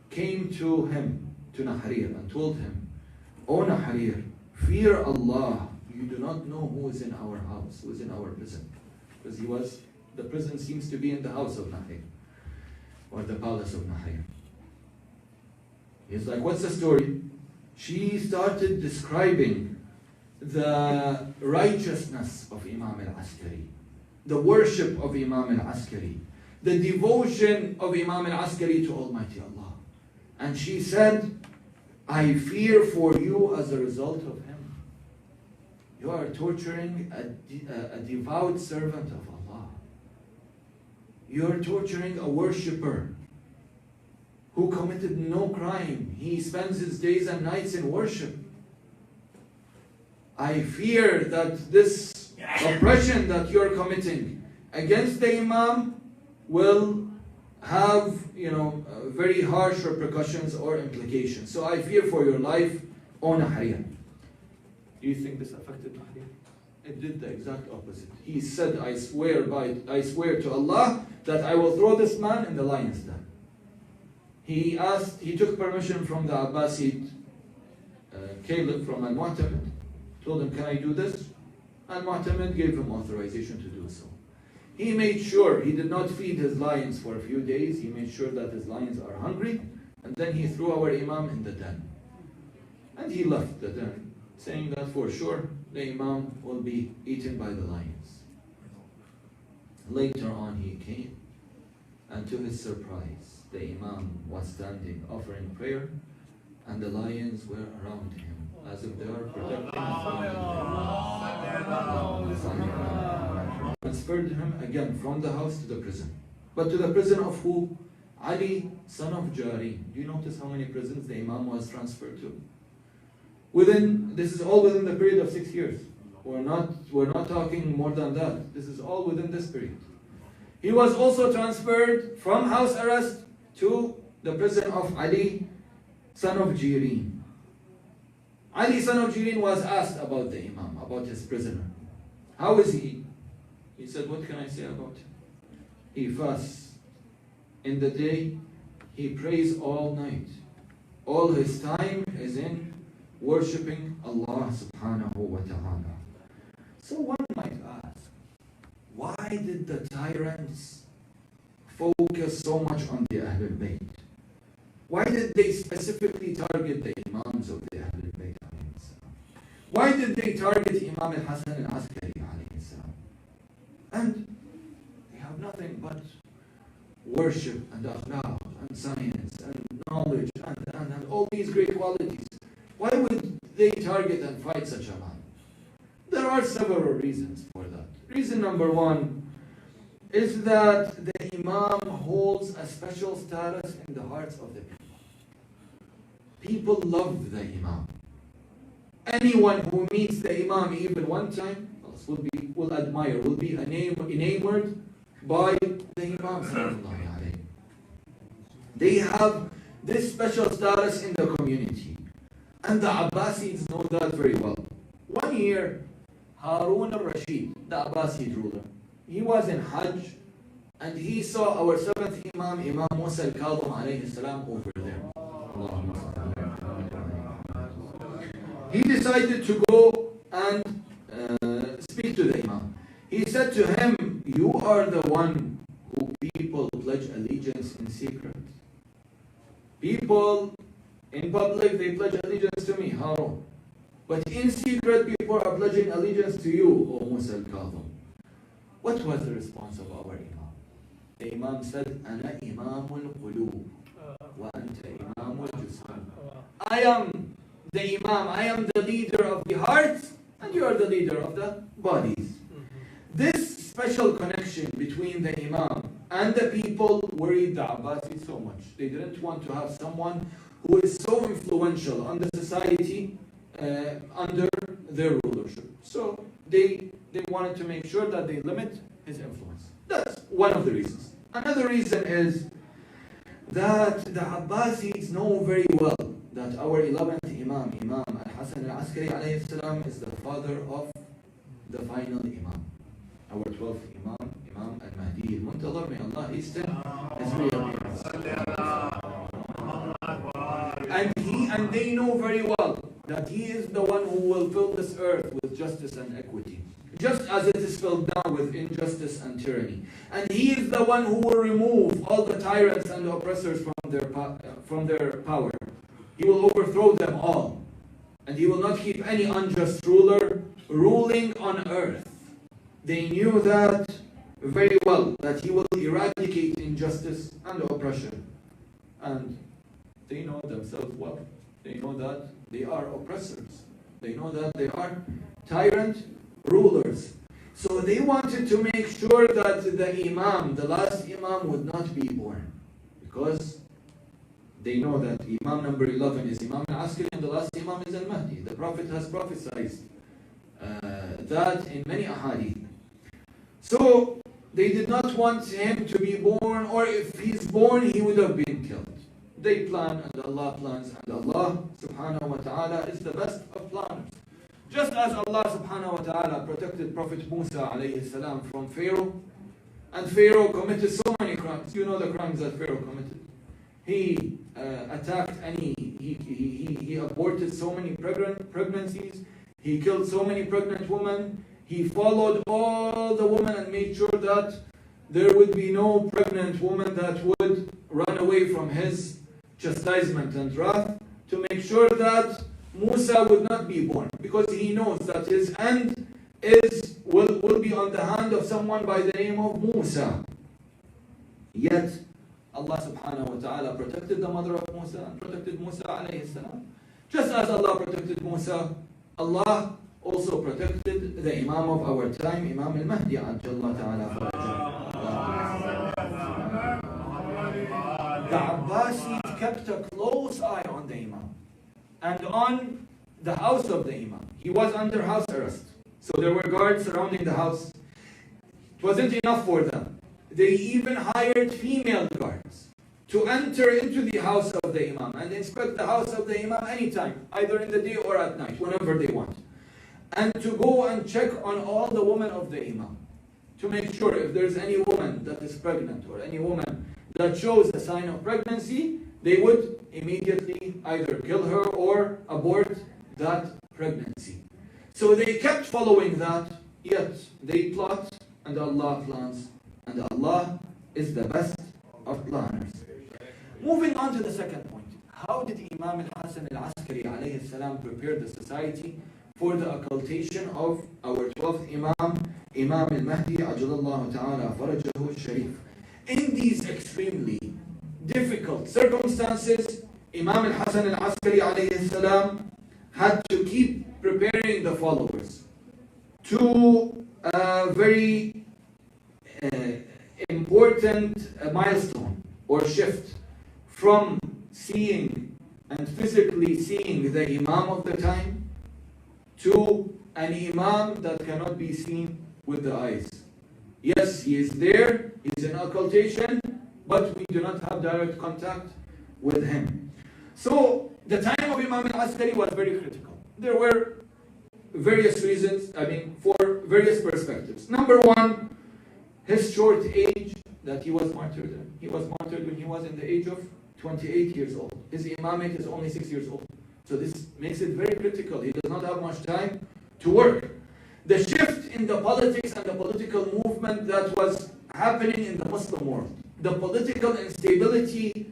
came to him, to Nahrir, and told him, "O Nahrir, fear Allah. You do not know who is in our house, who is in our prison." Because the prison seems to be in the house of Nahrir, or the palace of Nahrir. He's like, "What's the story?" She started describing the righteousness of Imam al-Askari, the worship of Imam al-Askari, the devotion of Imam al-Askari to Almighty Allah. And she said, "I fear for you as a result of him. You are torturing a devout servant of Allah. You are torturing a worshipper who committed no crime. He spends his days and nights in worship. I fear that this oppression that you're committing against the Imam will have, very harsh repercussions or implications. So I fear for your life, O Nahrir." Do you think this affected Nahrir? It did the exact opposite. He said, I swear to Allah that I will throw this man in the lion's den." He took permission from the Abbasid Caliph, from Al-Mu'tamid, told him, "Can I do this?" And Mu'tamid gave him authorization to do so. He made sure he did not feed his lions for a few days. He made sure that his lions are hungry. And then he threw our Imam in the den. And he left the den, saying that for sure the Imam will be eaten by the lions. Later on he came, and to his surprise, the Imam was standing offering prayer, and the lions were around him, as if they are protecting him. Transferred him again from the house to the prison. But to the prison of who? Ali, son of Jari. Do you notice how many prisons the Imam was transferred to? This is all within the period of 6 years. We're not talking more than that. This is all within this period. He was also transferred from house arrest to the prison of Ali, son of Jirin. Ali, son of Jirin, was asked about the Imam, about his prisoner. How is he? He said, what can I say about him? He fasts in the day, he prays all night. All his time is in worshipping Allah subhanahu wa ta'ala. So one might ask, why did the tyrants focus so much on the Ahlul Bayt? Why did they specifically target the Imams of the Ahlul Bayt? Why did they target Imam al-Hasan al-Askari? And they have nothing but worship and akhlaq and science and knowledge and all these great qualities. Why would they target and fight such a man? There are several reasons for that. Reason number one is that the Imam holds a special status in the hearts of the people. People love the Imam. Anyone who meets the Imam even one time will admire, will be enamored by the Imam. They have this special status in the community. And the Abbasids know that very well. One year, Harun al-Rashid, the Abbasid ruler, he was in Hajj and he saw our seventh Imam, Imam Musa al-Kadhim alayhi salam, over there. He decided to go and speak to the Imam. He said to him, you are the one who people pledge allegiance in secret. People in public, they pledge allegiance to me, Harun. But in secret, people are pledging allegiance to you, O Musa al-Kadhim. What was the response of our Imam? The Imam said, Ana Imamul Qulub, wa anta Imamul Jusman. I am the Imam, I am the leader of the hearts, and you are the leader of the bodies. This special connection between the Imam and the people worried the Abbasids so much. They didn't want to have someone who is so influential on the society under their rulership. So they wanted to make sure that they limit his influence. That's one of the reasons. Another reason is that the Abbasids know very well that our 11th Imam, Imam al-Hasan al-Askari alayhi salam, is the father of the final Imam. Our 12th Imam, Imam al-Mahdi al-Muntazar, may Allah hasten his reappearance. And they know very well that he is the one who will fill this earth with justice and equity, just as it is filled now with injustice and tyranny. And he is the one who will remove all the tyrants and the oppressors from their power. He will overthrow them all. And he will not keep any unjust ruler ruling on earth. They knew that very well, that he will eradicate injustice and oppression. And they know themselves well. They know that they are oppressors. They know that they are tyrant rulers. So they wanted to make sure that the Imam, the last Imam, would not be born. Because they know that Imam number 11 is Imam al-Askari and the last Imam is al-Mahdi. The Prophet has prophesied that in many ahadith. So they did not want him to be born, or if he's born, he would have been killed. They plan and Allah plans, and Allah subhanahu wa ta'ala is the best of planners. Just as Allah subhanahu wa ta'ala protected Prophet Musa alayhi salam from Pharaoh, and Pharaoh committed so many crimes. You know the crimes that Pharaoh committed. He attacked he aborted so many pregnancies. He killed so many pregnant women. He followed all the women and made sure that there would be no pregnant woman that would run away from his chastisement and wrath, to make sure that Musa would not be born, because he knows that his end will be on the hand of someone by the name of Musa. Yet Allah subhanahu wa ta'ala protected the mother of Musa and protected Musa alayhi salam. Just as Allah protected Musa, Allah also protected the Imam of our time, Imam al-Mahdi Al-Ajal ta'ala. The Abbasids kept a close eye on the Imam and on the house of the Imam. He was under house arrest, so there were guards surrounding the house. It wasn't enough for them. They even hired female guards to enter into the house of the Imam and inspect the house of the Imam anytime, either in the day or at night, whenever they want. And to go and check on all the women of the Imam, to make sure if there's any woman that is pregnant or any woman that shows a sign of pregnancy, they would immediately either kill her or abort that pregnancy. So they kept following that, yet they plot and Allah plans, and Allah is the best of planners. Moving on to the second point. How did Imam al-Hasan al-Askari alayhi salam prepare the society for the occultation of our 12th Imam, Imam al-Mahdi Ajalallahu ta'ala farajahu sharif? In these extremely difficult circumstances, Imam al-Hasan al-Askari alayhi salam had to keep preparing the followers to a very important milestone or shift from seeing and physically seeing the Imam of the time to an Imam that cannot be seen with the eyes. Yes, he is there, he is in occultation, but we do not have direct contact with him. So the time of Imam al-Askari was very critical. There were various reasons, for various perspectives. Number one, his short age that he was martyred in. He was martyred when he was in the age of 28 years old. His imamate is only 6 years old. So this makes it very critical. He does not have much time to work. The shift in the politics and the political movement that was happening in the Muslim world, the political instability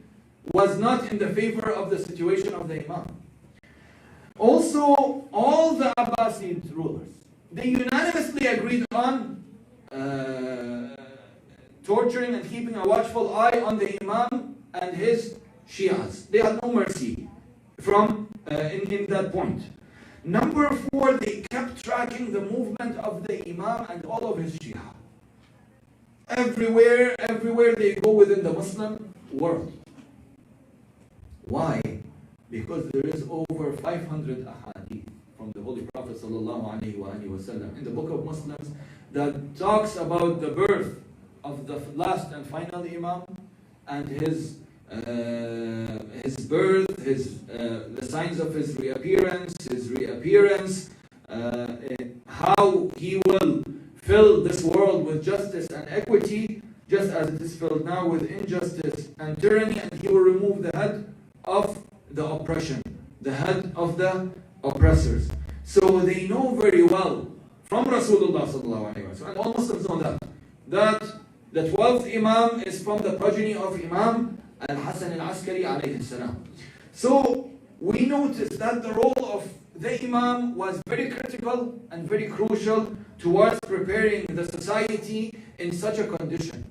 was not in the favor of the situation of the Imam. Also, all the Abbasid rulers, they unanimously agreed on torturing and keeping a watchful eye on the Imam and his Shias. They had no mercy from in that point. Number four, they kept tracking the movement of the Imam and all of his Shia. Everywhere they go within the Muslim world. Why? Because there is over 500 ahadith from the Holy Prophet ﷺ in the book of Muslims that talks about the birth of the last and final Imam and his birth, the signs of his reappearance, how he will fill this world with justice and equity, just as it is filled now with injustice and tyranny, and he will remove the head of the oppression, the head of the oppressors. So they know very well from Rasulullah sallallahu alaihi wasallam, and all Muslims know that the 12th Imam is from the progeny of Imam Al-Hasan Al-Askari alayhi salam. So we notice that the role of the Imam was very critical and very crucial towards preparing the society in such a condition,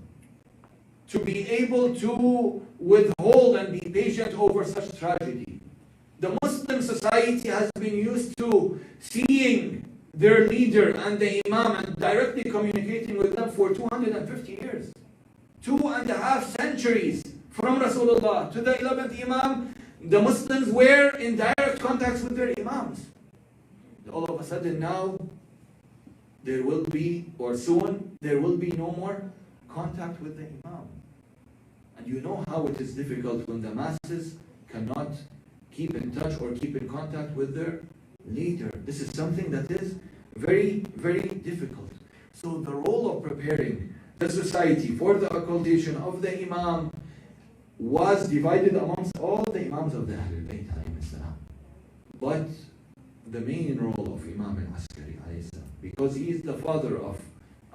to be able to withhold and be patient over such tragedy. The Muslim society has been used to seeing their leader and the Imam and directly communicating with them for 250 years. 2.5 centuries from Rasulullah to the 11th Imam, the Muslims were in direct contact with their Imams. All of a sudden now, there will be, or soon, there will be no more contact with the Imam. And you know how it is difficult when the masses cannot keep in touch or keep in contact with their leader. This is something that is very, very difficult. So the role of preparing the society for the occultation of the Imam was divided amongst all the Imams of the Ahlul Bayt. But the main role of Imam al-Askari alayhi salam, because he is the father of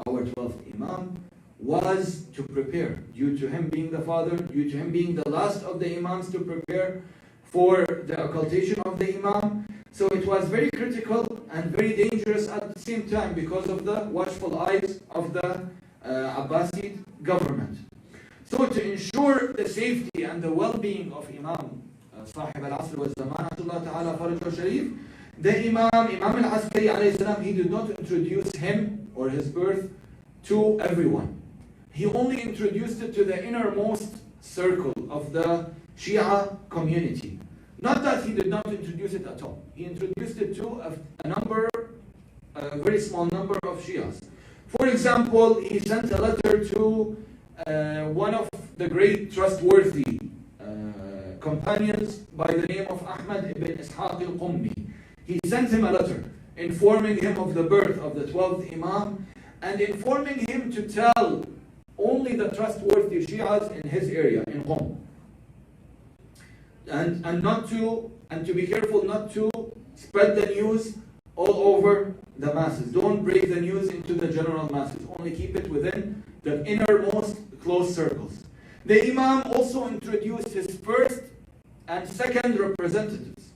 our 12th Imam, was to prepare, due to him being the father, due to him being the last of the Imams, to prepare for the occultation of the Imam. So it was very critical and very dangerous at the same time because of the watchful eyes of the Abbasid government. So to ensure the safety and the well-being of Imam Sahib al-Asr wa Zaman, Allah Ta'ala Farajahu Sharif, the Imam al-Askari alayhi salam, he did not introduce him or his birth to everyone. He only introduced it to the innermost circle of the Shia community. Not that he did not introduce it at all. He introduced it to a very small number of Shias. For example, he sent a letter to one of the great trustworthy companions by the name of Ahmad ibn Ishaq al-Qummi. He sent him a letter informing him of the birth of the 12th Imam and informing him to tell only the trustworthy Shias in his area, in Qom. And to be careful not to spread the news all over the masses. Don't break the news into the general masses. Only keep it within the innermost close circles. The Imam also introduced his first and second representatives.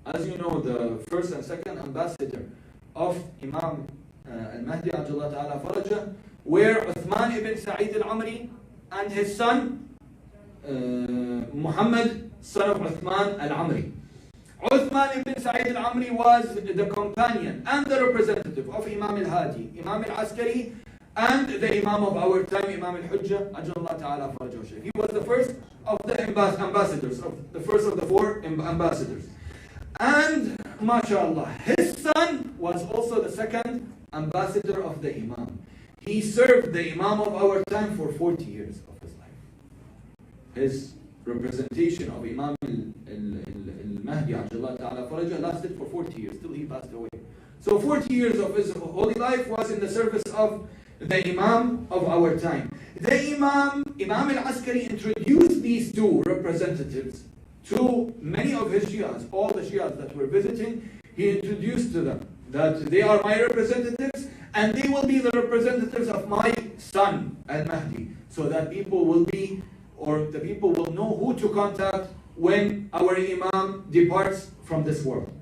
As you know, the first and second ambassador of Imam al-Mahdi Ajallah Ta'ala Faraja were Uthman ibn Sa'id al-Amri and his son Muhammad, son of Uthman al-Amri. Uthman ibn Sa'id al-Amri was the companion and the representative of Imam al-Hadi, Imam al-Askari, and the Imam of our time, Imam al-Hujjah, Ajallah Ta'ala Farajahu. He was the first of the ambassadors, the first of the four ambassadors. And, mashallah, his son was also the second ambassador of the Imam. He served the Imam of our time for 40 years of his life. His representation of Imam al-Mahdi Ajallah Ta'ala Faraja lasted for 40 years till he passed away. So 40 years of his holy life was in the service of the Imam of our time. The Imam al-Askari introduced these two representatives to many of his Shias, all the Shias that were visiting. He introduced to them that they are my representatives and they will be the representatives of my son al-Mahdi, so that people will know who to contact when our Imam departs from this world.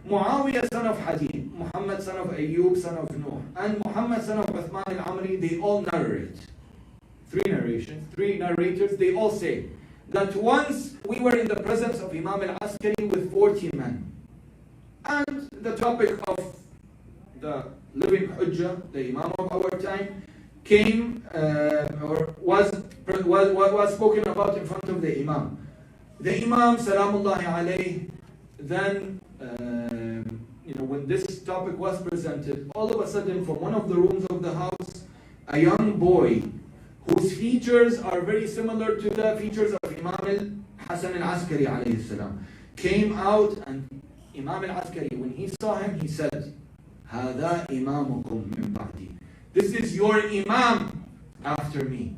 Muawiyah son of Hadid, Muhammad son of Ayyub son of Nuh, and Muhammad son of Uthman al-Amri, they all narrate. Three narrators, they all say that once we were in the presence of Imam al-Askari with 40 men. And the topic of the living Hujjah, the Imam of our time, came or was spoken about in front of the Imam. The Imam, Salamullahi alayhi, then when this topic was presented, all of a sudden from one of the rooms of the house, a young boy whose features are very similar to the features of Imam al-Hasan al-Askari alayhi salam, came out, and Imam al-Askari, when he saw him, he said, هَذَا إِمَامُكُمْ مِنْ بَعْدِي. This is your Imam after me.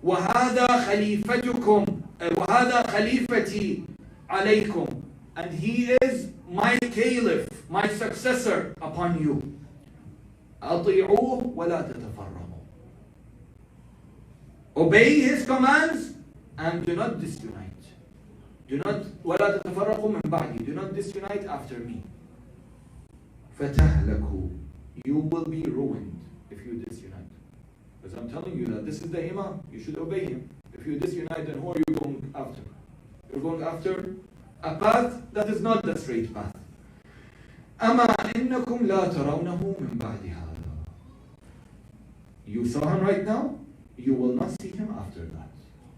وَهَذَا خَلِيفَتُكُمْ وَهَذَا خَلِيفَتِي عَلَيْكُمْ. And he is my caliph, my successor upon you. أَطِيعُوهُ وَلَا تَتَفَرَّقُوا. Obey his commands and do not disunite. وَلَا تَتَفَرَّقُوا مِنْ بَعْدِي. Do not disunite after me. فَتَهْلَكُوا. You will be ruined if you disunite. Because I'm telling you that this is the Imam. You should obey him. If you disunite, then who are you going after? You're going after a path that is not the straight path. أَمَا إِنَّكُمْ لَا تَرَوْنَهُ مِنْ بَعْدِ هَذَا. You saw him right now, you will not see him after that.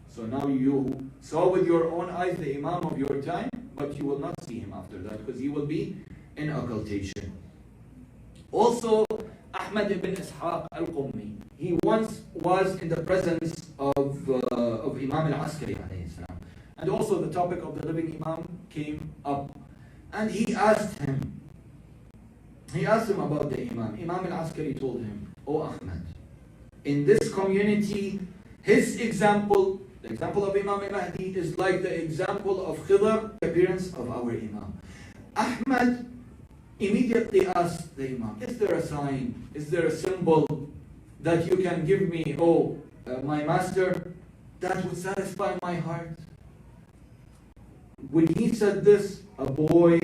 So now you saw with your own eyes the Imam of your time, but you will not see him after that because he will be in occultation. Also, Ahmad ibn Ishaq al-Qummi, he once was in the presence of Imam al-Askari alayhi salam. And also the topic of the living Imam came up. And he asked him about the Imam. Imam al-Askari told him, "O Ahmad, in this community, his example, the example of Imam al-Mahdi, is like the example of Khidr, the appearance of our Imam." Ahmad immediately asked the Imam, is there a sign, is there a symbol that you can give me, my master, that would satisfy my heart? When he said this, a boy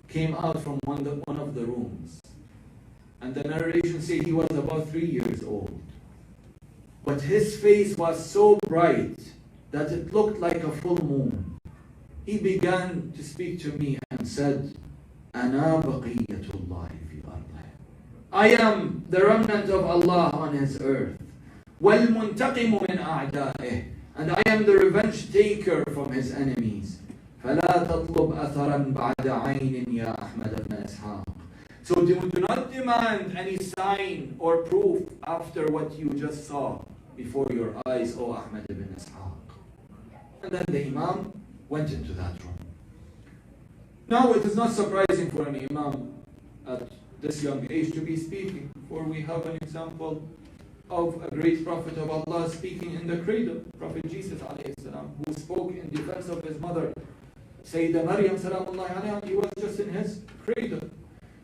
came out from one of the rooms. And the narration says he was about 3 years old. But his face was so bright that it looked like a full moon. He began to speak to me and said, أَنَا بَقِيَّةُ اللَّهِ فِي أَرْضِهِ, I am the remnant of Allah on His earth. وَالْمُنْتَقِمُ مِنْ أَعْدَائِهِ, and I am the revenge taker from His enemies. فَلَا تَطْلُبْ أَثَرًا بَعْدَ عَيْنٍ يَا أَحْمَدَ بْنَ إِسْحَاقٍ. So do not demand any sign or proof after what you just saw before your eyes, O Ahmad ibn Ishaq. And then the Imam went into that room. Now it is not surprising for an Imam at this young age to be speaking, for we have an example of a great Prophet of Allah speaking in the cradle, Prophet Jesus ﷺ, who spoke in defense of his mother, Sayyidah Maryam salamullahi alayha. He was just in his cradle.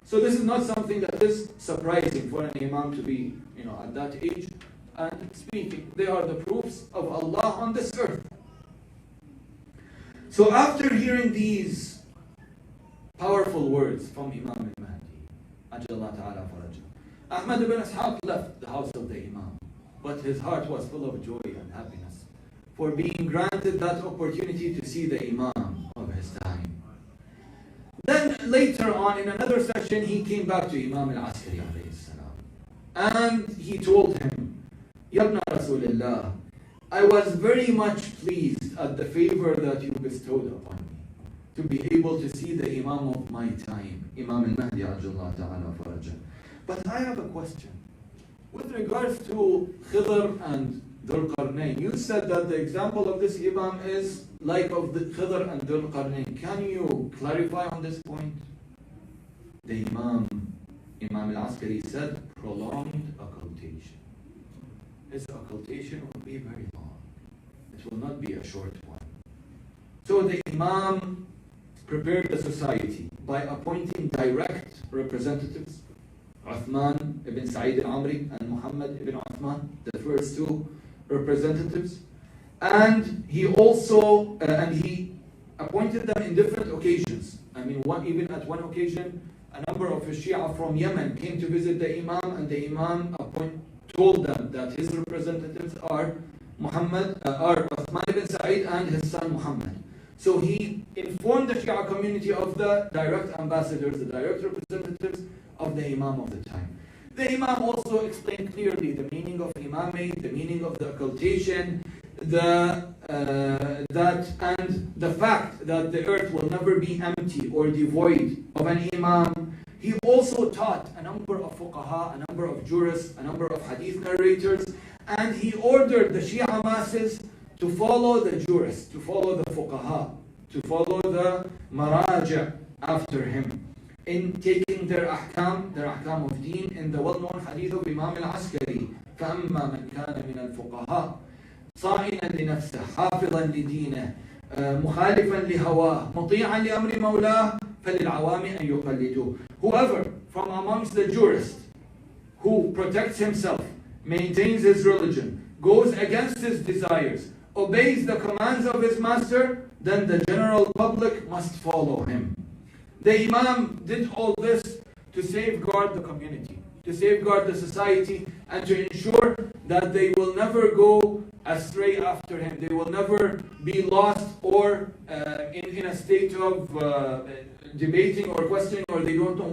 So this is not something that is surprising for an Imam to be, at that age and speaking. They are the proofs of Allah on this earth. So after hearing these powerful words from Imam al-Mahdi, Ajallah ta'ala farajah, Ahmad ibn Ishaq left the house of the Imam, but his heart was full of joy and happiness for being granted that opportunity to see the Imam of his time. Then later on in another session, he came back to Imam al-Askari alayhi salam, and he told him, Yabna Rasulullah, I was very much pleased at the favor that you bestowed upon me, to be able to see the Imam of my time, Imam al-Mahdi Ajallah ta'ala farajah. But I have a question. With regards to Khidr and Dhul Qarnayn, you said that the example of this Imam is like of the Khidr and Dhul Qarnayn. Can you clarify on this point? The Imam al-Askari said, prolonged occultation. His occultation will be very long. It will not be a short one. So the Imam prepared the society by appointing direct representatives, Uthman ibn Sa'id al-Amri and Muhammad ibn Uthman, the first two representatives. And he also, he appointed them in different occasions. Even at one occasion, a number of Shia from Yemen came to visit the Imam, and the Imam told them that his representatives are Uthman ibn Sa'id and his son Muhammad. So he informed the Shia community of the direct ambassadors, the direct representatives of the Imam of the time. The Imam also explained clearly the meaning of imamate, the meaning of the occultation, and the fact that the earth will never be empty or devoid of an Imam. He also taught a number of fuqaha, a number of jurists, a number of hadith narrators, and he ordered the Shia masses to follow the jurists, to follow the fuqaha, to follow the maraja after him, in taking their ahkam of deen, in the well-known hadith of Imam al-Askari, فَأَمَّا مَنْ كَانَ مِنَ الْفُقَهَاءِ صَائِنًا لِنَفْسِهِ حَافِظًا لِدِينِهِ مُخَالِفًا لِهَوَاهِ مُطِيعًا لِأَمْرِ مَوْلَاهِ فَلِلْعَوَامِ أَنْ يُقَلِّدُوهُ. Whoever from amongst the jurists who protects himself, maintains his religion, goes against his desires, obeys the commands of his master, then the general public must follow him. The Imam did all this to safeguard the community, to safeguard the society, and to ensure that they will never go astray after him. They will never be lost or in a state of debating or questioning, or they don't know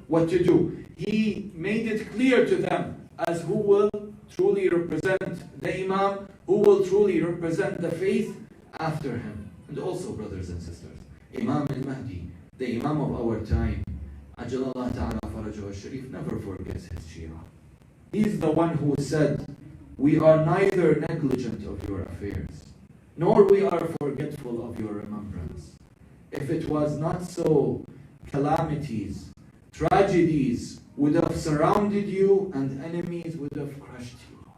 what to do. He made it clear to them as who will truly represent the Imam, who will truly represent the faith after him. And also, brothers and sisters, Imam al-Mahdi, the Imam of our time, Ajallah ta'ala farajah al-Sharif, never forgets his Shia. He's the one who said, we are neither negligent of your affairs, nor we are forgetful of your remembrance. If it was not so, calamities, tragedies would have surrounded you, and enemies would have crushed you.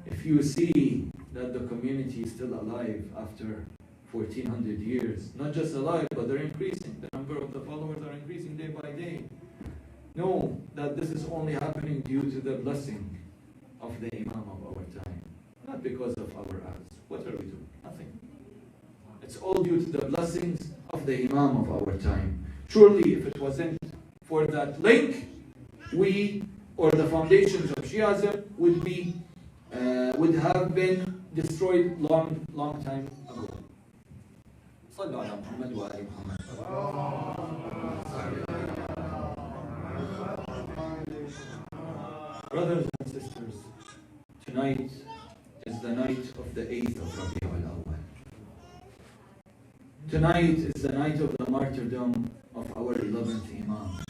If you see that the community is still alive after 1400 years, not just alive, but they're increasing, the number of the followers are increasing. increasing day by day. Know that this is only happening due to the blessing of the Imam of our time, not because of our acts. What are we doing? Nothing. It's all due to the blessings of the Imam of our time. Surely, if it wasn't for that link, we or the foundations of Shiism would have been destroyed long time ago. صلوا على محمد وآل محمد. Brothers and sisters, tonight is the night of the 8th of Rabi'ul Awwal. Tonight is the night of the martyrdom of our 11th Imam,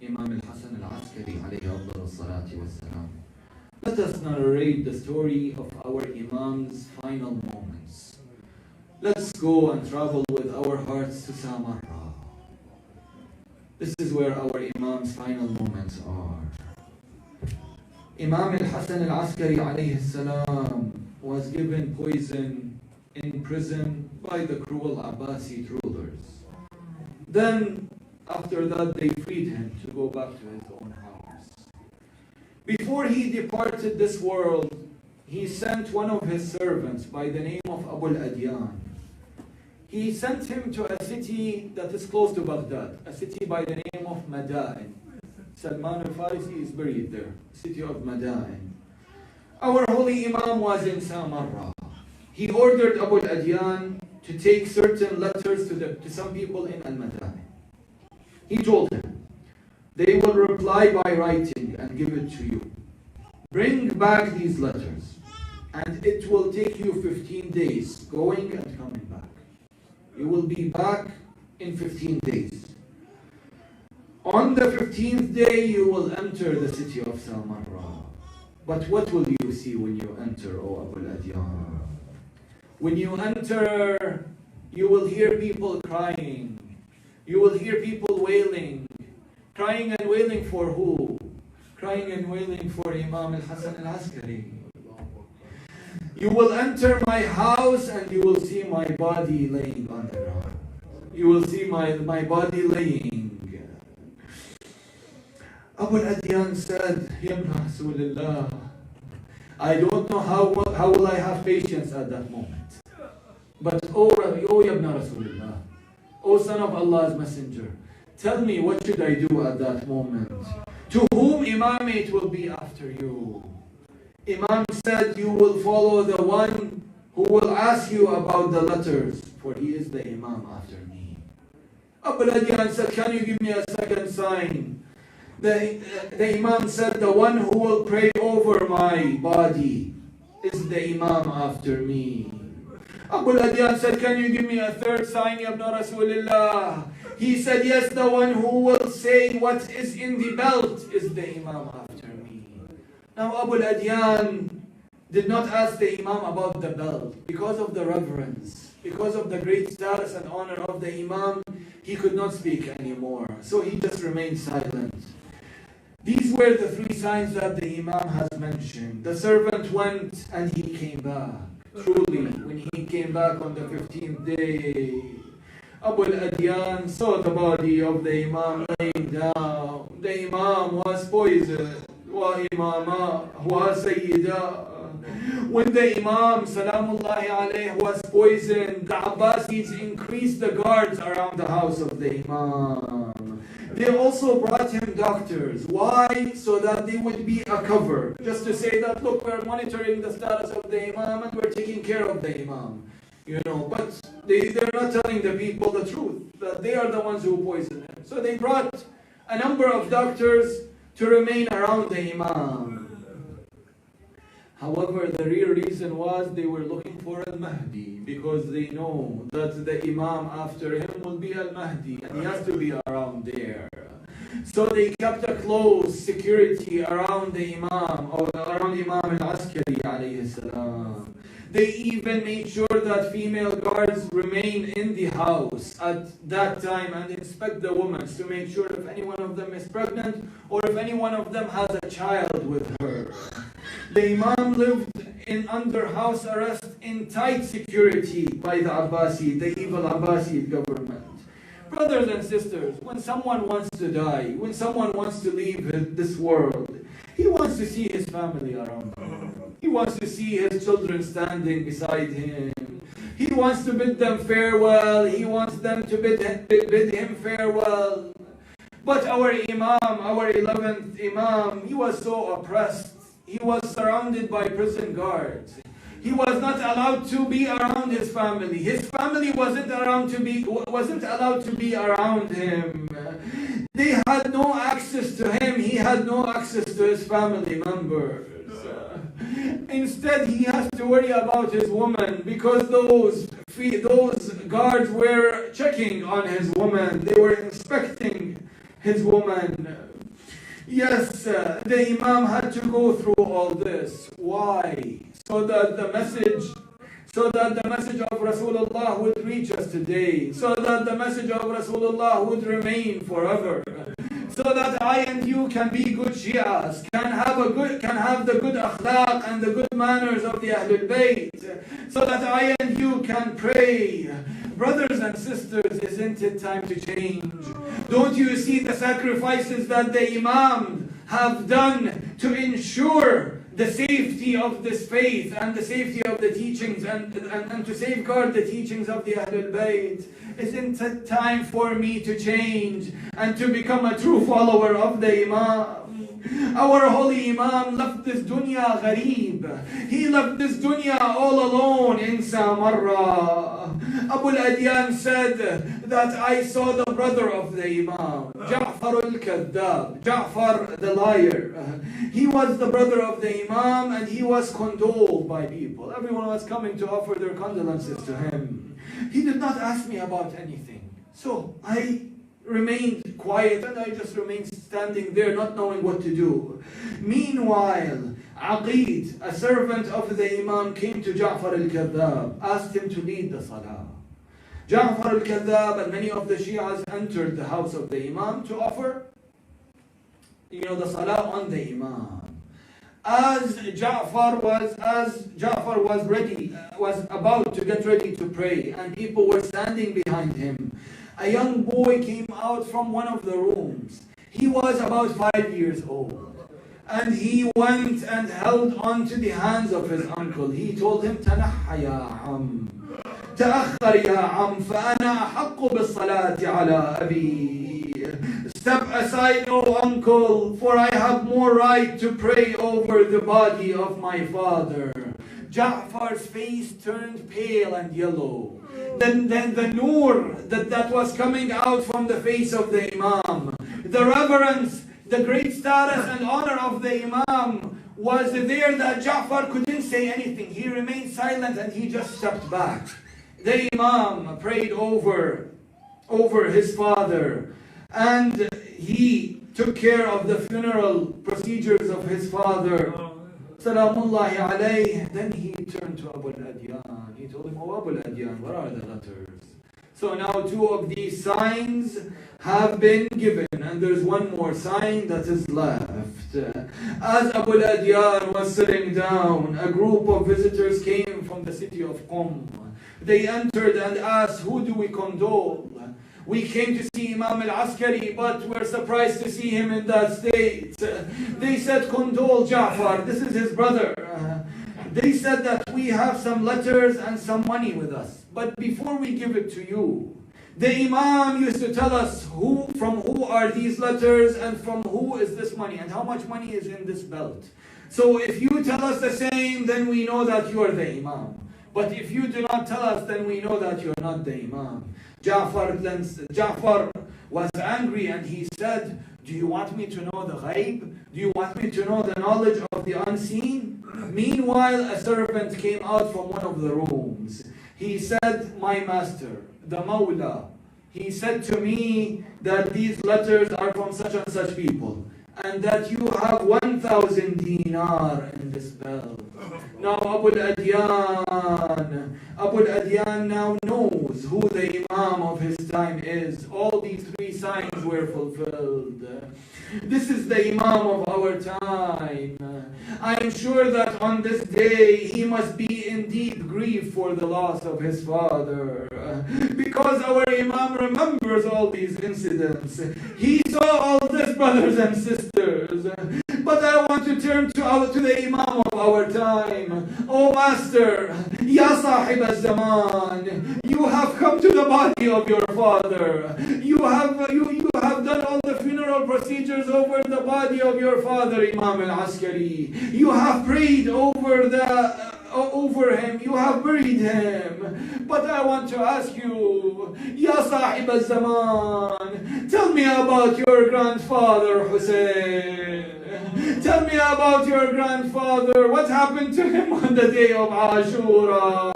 Imam al-Hasan al-Askari alayhi afdal as-salati was-salam. Let us narrate the story of our Imam's final moments. Let's go and travel with our hearts to Samarra. This is where our Imam's final moments are. Imam al-Hasan al-Askari alayhi salam was given poison in prison by the cruel Abbasid rulers. Then, after that, they freed him to go back to his own house. Before he departed this world, he sent one of his servants by the name of Al-Ajal. He sent him to a city that is close to Baghdad, a city by the name of Madain. Salman al-Farisi is buried there, city of Madain. Our holy Imam was in Samarra. He ordered Abu al-Adyan to take certain letters to some people in Al-Madain. He told him, they will reply by writing and give it to you. Bring back these letters, and it will take you 15 days going and coming back. You will be back in 15 days. On the 15th day, you will enter the city of Samarra. But what will you see when you enter, O Abu al-Adyan? When you enter, you will hear people crying. You will hear people wailing. Crying and wailing for who? Crying and wailing for Imam al-Hasan al-Askari. You will enter my house and you will see my body laying on the ground. You will see my body laying. Abu al-Adyan said, Ya Ibn Rasulullah, I don't know how will I have patience at that moment. But O Ibn Rasulullah, O son of Allah's messenger, tell me what should I do at that moment? To whom imamate will be after you? Imam said, you will follow the one who will ask you about the letters, for he is the Imam after me. Abu al-Adyan said, can you give me a second sign? The Imam said, the one who will pray over my body is the Imam after me. Abu al-Adyan said, can you give me a third sign, Ya Ibn Rasulullah? He said, yes, the one who will say what is in the belt is the Imam after me. Now Abu al-Adyan did not ask the Imam about the belt. Because of the reverence, because of the great status and honor of the Imam, he could not speak anymore. So he just remained silent. These were the three signs that the Imam has mentioned. The servant went and he came back. Truly, when he came back on the 15th day, Abu al-Adyan saw the body of the Imam laying down. The Imam was poisoned. Wa imama wa sayyida. When the Imam Salamullahi alayhi was poisoned, the Abbasids increased the guards around the house of the Imam. They also brought him doctors. Why? So that they would be a cover. Just to say that, look, we're monitoring the status of the Imam and we're taking care of the Imam. You know, but they're not telling the people the truth, that they are the ones who poisoned him. So they brought a number of doctors to remain around the Imam. However, the real reason was they were looking for Al-Mahdi, because they know that the Imam after him will be Al-Mahdi and he has to be around there. So they kept a close security around the Imam, or around Imam al-Askari alayhi salam. They even made sure that female guards remain in the house at that time and inspect the women to make sure if any one of them is pregnant or if any one of them has a child with her. The Imam lived under house arrest in tight security by the Abbasid, the evil Abbasid government. Brothers and sisters, when someone wants to die, when someone wants to leave this world, he wants to see his family around him. He wants to see his children standing beside him. He wants to bid them farewell. He wants them to bid him farewell. But our Imam, our 11th Imam, he was so oppressed. He was surrounded by prison guards. He was not allowed to be around his family. His family wasn't allowed to be around him. They had no access to him. He had no access to his family members. Instead, he has to worry about his woman, because those guards were checking on his woman. They were inspecting his woman. Yes, the Imam had to go through all this. Why? So that the message of Rasulullah would reach us today. So that the message of Rasulullah would remain forever. So that I and you can be good Shias, can have the good akhlaq and the good manners of the Ahlul Bayt. So that I and you can pray. Brothers and sisters, isn't it time to change? Don't you see the sacrifices that the Imam have done to ensure the safety of this faith and the safety of the teachings and to safeguard the teachings of the Ahlul Bayt? Isn't it time for me to change and to become a true follower of the Imam? Our holy Imam left this dunya ghareeb. He left this dunya all alone in Samarra. Abu Al-Ajal said that I saw the brother of the Imam, Ja'far al-Kadhab, Ja'far the liar. He was the brother of the Imam and he was condoled by people. Everyone was coming to offer their condolences to him. He did not ask me about anything. So I remained quiet and I just remained standing there not knowing what to do. Meanwhile, Aqid, a servant of the Imam, came to Ja'far al-Kadhab, asked him to lead the salah. Ja'far al-Kadhab and many of the Shias entered the house of the Imam to offer the salah on the Imam. As Ja'far was about to get ready to pray and people were standing behind him, a young boy came out from one of the rooms. He was about 5 years old. And he went and held on to the hands of his uncle. He told him, تنحى يا عم تأخر يا عم فأنا أحق بالصلاة على أبي. Step aside, O uncle, for I have more right to pray over the body of my father. Ja'far's face turned pale and yellow. Then the nur that was coming out from the face of the Imam, the reverence, the great status and honor of the Imam was there that Ja'far couldn't say anything. He remained silent and he just stepped back. The Imam prayed over his father and he took care of the funeral procedures of his father. Salamullahi alayhi. Then he turned to Abu Al-Ajal. He told him, "Oh Abu Al-Ajal, where are the letters?" So now 2 of these signs have been given and there's one more sign that is left. As Abu Al-Ajal was sitting down, a group of visitors came from the city of Qom. They entered and asked, "Who do we condole? We came to see Imam al-Askari, but we're surprised to see him in that state." They said, "Condole Ja'far, this is his brother." They said that we have some letters and some money with us, but before we give it to you, the Imam used to tell us from who are these letters and from who is this money and how much money is in this belt. So if you tell us the same, then we know that you are the Imam. But if you do not tell us, then we know that you are not the Imam. Ja'far was angry and he said, "Do you want me to know the ghaib? Do you want me to know the knowledge of the unseen?" Meanwhile, a servant came out from one of the rooms. He said, "My master, the Mawla, he said to me that these letters are from such and such people, and that you have 1,000 dinar in this belt." Now Abu Al-Ajal now knows knows who the Imam of his time is. All these three signs were fulfilled. This is the Imam of our time. I am sure that on this day he must be in deep grief for the loss of his father, because our Imam remembers all these incidents. He saw all this, brothers and sisters. But I want to turn to the Imam of our time. Oh Master, Ya Sahib al-Zaman, you have come to the body of your father. You have done all the funeral procedures over the body of your father, Imam al-Askari. You have prayed over him, you have buried him. But I want to ask you, Ya Sahib al-Zaman, tell me about your grandfather Hussein. Tell me about your grandfather. What happened to him on the day of Ashura?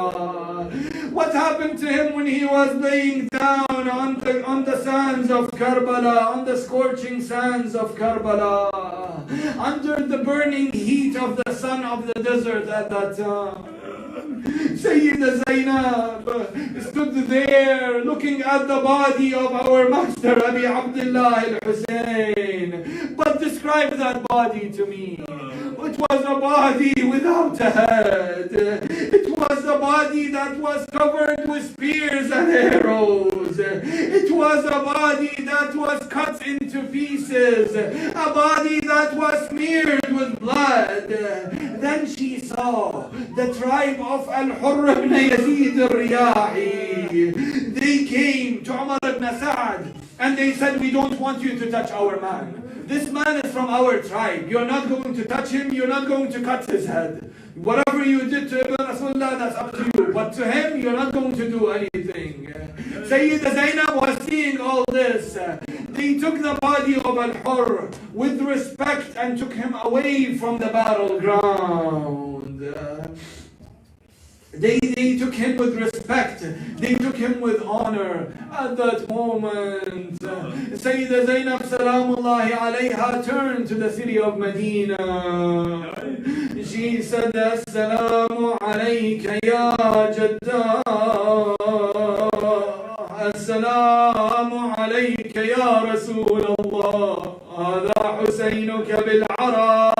What happened to him when he was laying down on the sands of Karbala, on the scorching sands of Karbala, under the burning heat of the sun of the desert at that time? Sayyida Zainab stood there looking at the body of our master Abi Abdullah al-Hussein. But describe that body to me. It was a body without a head. It was a body that was covered with spears and arrows. It was a body that was cut into pieces. A body that was smeared with blood. Then she saw the tribe of Al-Hurr ibn Yazid al-Riyahi. They came to Umar ibn Sa'd and they said, we don't want you to touch our man. This man is from our tribe. You're not going to touch him. You're not going to cut his head. Whatever you did to Ibn Rasulullah, that's up to you. But to him, you're not going to do anything. Sayyida Zainab was seeing all this. They took the body of Al-Hurr with respect and took him away from the battleground. They took him with respect. They took him with honor. At that moment, Sayyida Zainab Salamullahi alayha turned to the city of Medina. She said, Assalamu alayka ya Jaddah. Assalamu alayka ya Rasulullah. Hada Husaynuka bil-Ara.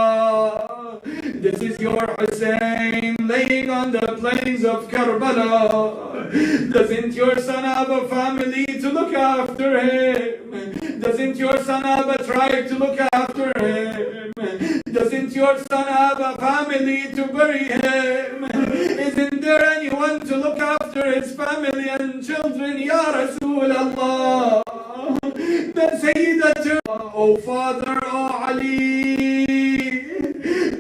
This is your Hussein laying on the plains of Karbala. Doesn't your son have a family to look after him? Doesn't your son have a tribe to look after him? Doesn't your son have a family to bury him? Isn't there anyone to look after his family and children? Ya Rasulullah. Then Sayyidah, oh father, oh Ali,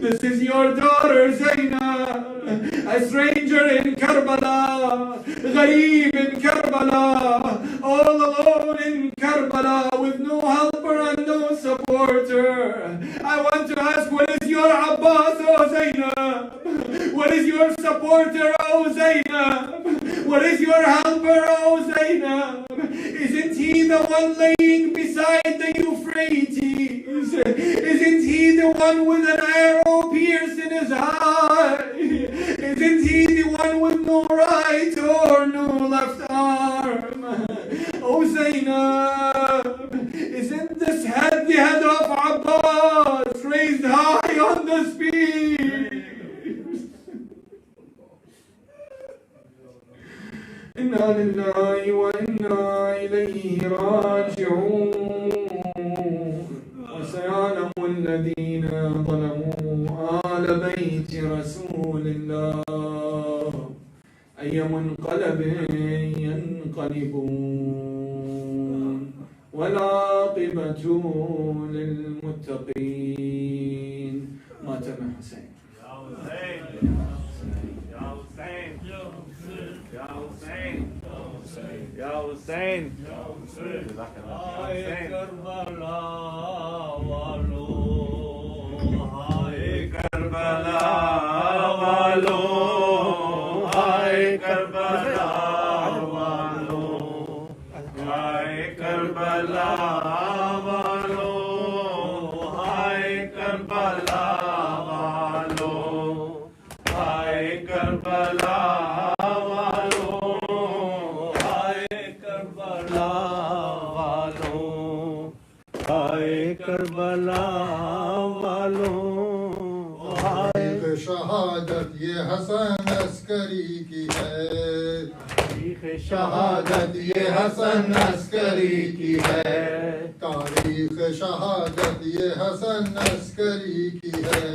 this is your daughter Zainab, a stranger in Karbala, Ghareeb in Karbala, all alone in Karbala with no helper and no supporter. I want to ask, what is your Abbas, oh Zainab? What is your supporter, oh Zainab? What is your helper, oh Zainab? Isn't he the one laying beside the Euphrates? Isn't he the one with an arrow pierced in his eye? Isn't he the one with no right or no left arm? Oh Zainab, isn't this head the head of Abbas raised high on the spear? Inna lillahi wa inna ilayhi raji'un. وسيعلم الذين ظلموا آل بيت رسول الله أي منقلب ينقلبون والعاقبة للمتقين. مات من حسين. Ya Hussein, Hai Karbala walo, Hai Karbala walo, Hai Karbala walo, Hai Karbala walo, Hai Karbala walo, Hai Karbala. حسن عسکری کی ہے، تاریخ شہادت یہ حسن عسکری کی ہے، تاریخ شہادت یہ حسن عسکری کی ہے،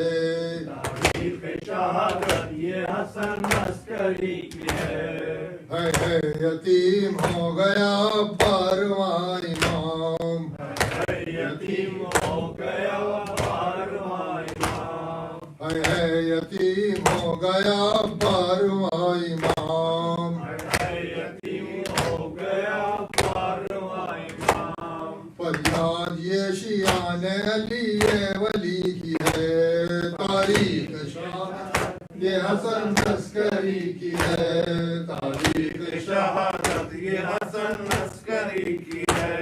تاریخ شہادت یہ حسن عسکری کی ہے، یتیم ہو گیا 12واں امام، یتیم ہو گیا 12واں امام، یتیم ہو گیا 12واں امام، یتیم ہو گیا 12واں امام، فریاد یہ شیعان علی ولی کی ہے، تاریخ شہادت یہ حسن عسکری کی ہے، تاریخ شہادت یہ حسن عسکری کی ہے،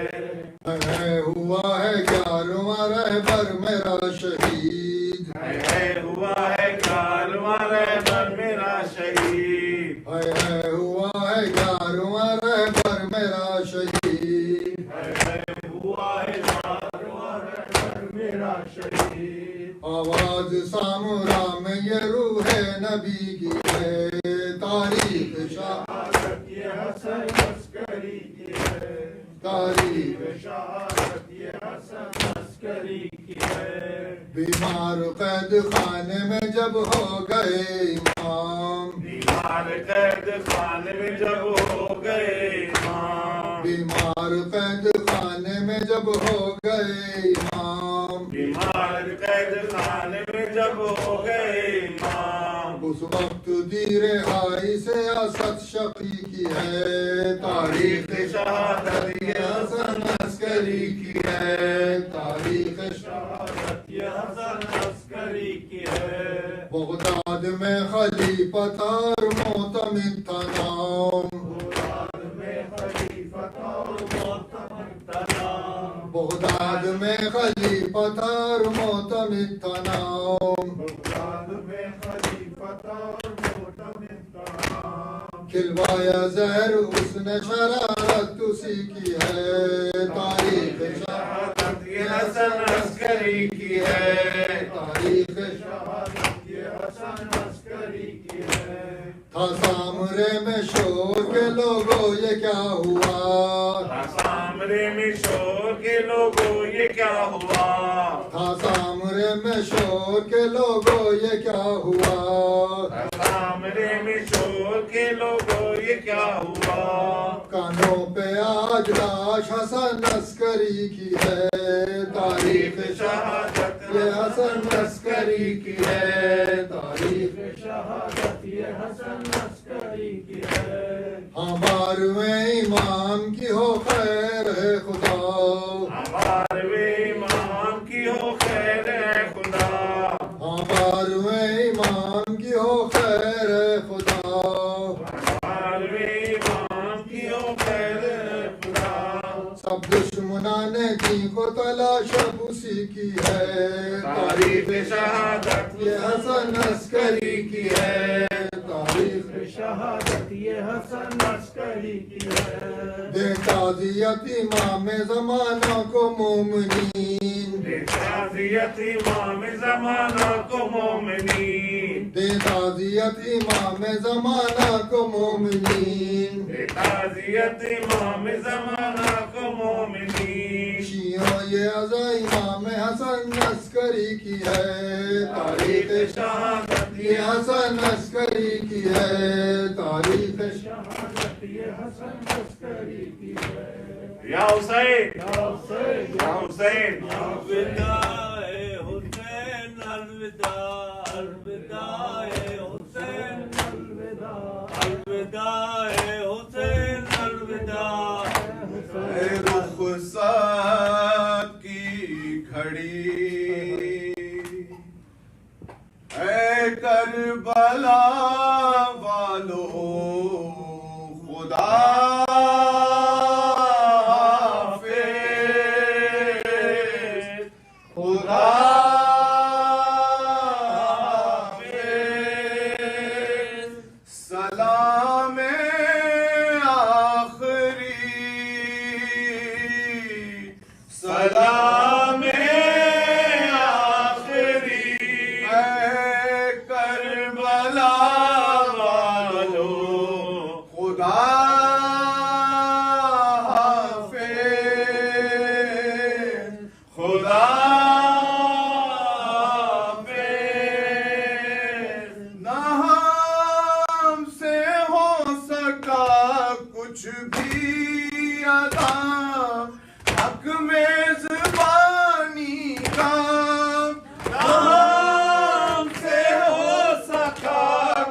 ہوا ہے 11واں رہبر میرا شہید، ہوا ہے 11واں رہبر میرا شہید، ہوا ہے 11واں رہبر میرا شہید، ہوا ہے 11واں رہبر میرا شہید، آواز سامورا میں یہ روح نبی کی ہے، تاریخ شہادت یہ حسن عسکری کی ہے، تاریخ شہادت یہ حسن عسکری کی ہے، بیمار قید خانے میں جب ہو گئے امام، بیمار قید خانے میں جب ہو گئے امام، بیمار قید خانے میں جب ہو گئے امام، بیمار قید خانے میں جب ہو گئے امام، اس وقت دی رہائی سیاست شقی کی ہے، تاریخ شہادت یہ حسن عسکری کی ہے، تاریخ شہادت یہ حسن عسکری کی ہے، بغداد میں خلیفہ اور معتمد تھا نام، بغداد میں خلیفہ اور معتمد تھا نام، بغداد میں خلیفہ اور معتمد تھا نام، بغداد میں خلیفہ اور معتمد تھا نام، کھلوایا زہر اس نے شرارت اسی کی ہے، تاریخ شہادت یہ حسن عسکری کی ہے، تاریخ شہادت یہ حسن عسکری کی ہے، تھا سامرے میں شور کے لوگوں یہ کیا ہوا، سامنے میں شور کے لوگوں یہ کیا ہوا، تھا سامرے میں شور کے لوگوں یہ کیا ہوا، سامنے میں شور کے لوگوں یہ کیا ہوا، کانوں پہ آج لاش حسن عسکری کی ہے، تاریخ شہادت یہ حسن عسکری کی ہے، تاریخ شہادت یہ حسن عسکری کی ہے، ہمارے امام کی ہو خیر ہے خدا، ہمارے امام کی ہو خیر ہے خدا، ہمارے امام کی ہو خیر ہے خدا، ہمارے امام کی ہو خیر ہے خدا، سب دشمنان دین کو تلاش اب اسی کی ہے، تاریخ شہادت یہ حسن عسکری کی ہے، تاریخ شہادت یہ حسن عسکری کی ہے، دے تعزیت امام زمانہ کو مومنین، تعزیت امام زمانہ کو مومنین، دے تعزیت امام زمانہ کو مومنین، تعزیت امام زمانہ کو مومنین، شیعوں یہ عزا امام حسن عسکری کی ہے، تاریخ شہادت یہ حسن عسکری کی ہے، تاریخ شہادت یہ حسن عسکری کی ہے، یا حسین یا حسین یا حسین، الوداع حسین الوداع، الوداع حسین الوداع، الوداع حسین الوداع، رخصت کی گھڑی اے کربلا والو خدا حافظ، خدا حافظ، سلام آخری، سلام آخری اے کربلا نام سے ہو سکا کچھ بھی ادا حق میزبانی کا نام سے ہو سکا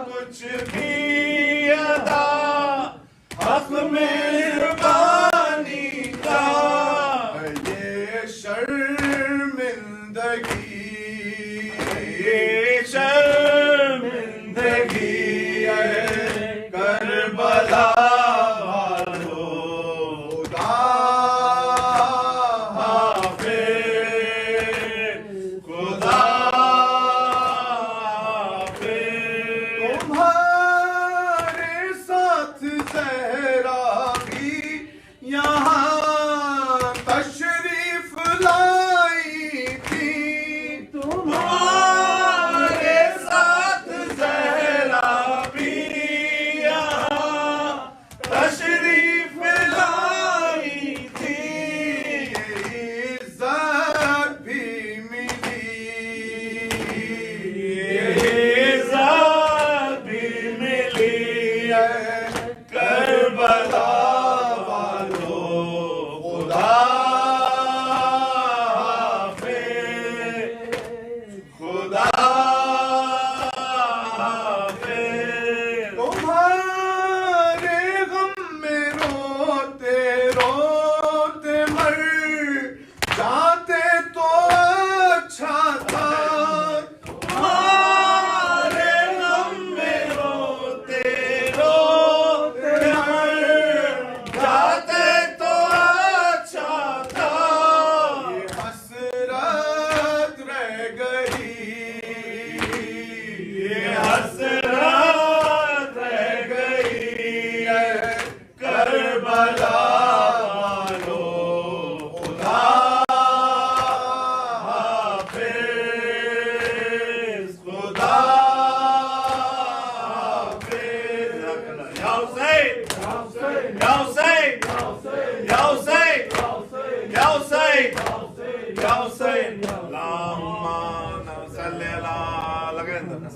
کچھ بھی ادا حق میزبانی کا یہ شرمندگی ہے کربلا والو خدا حافظ خدا حافظ تمہارے ساتھ زہرا بھی یہاں تشریف لائی تھی تمہارے ساتھ زہرا بھی یہاں تشریف لائی تھی عزت بھی ملی عزت بھی ملی ہے کربلا والو خدا خدا تمہارے غم میں روتے روتے مر جاتے تو اچھا تھا تمہارے غم میں روتے روتے مر جاتے تو اچھا تھا یہ حسرت رہ گئی یہ حسرت رہ گئی ہے کربلا والو خدا حافظ خدا حافظ یا حسین یا حسین یا حسین یا حسین یا حسین اللہم صلی اللہ لگے اندر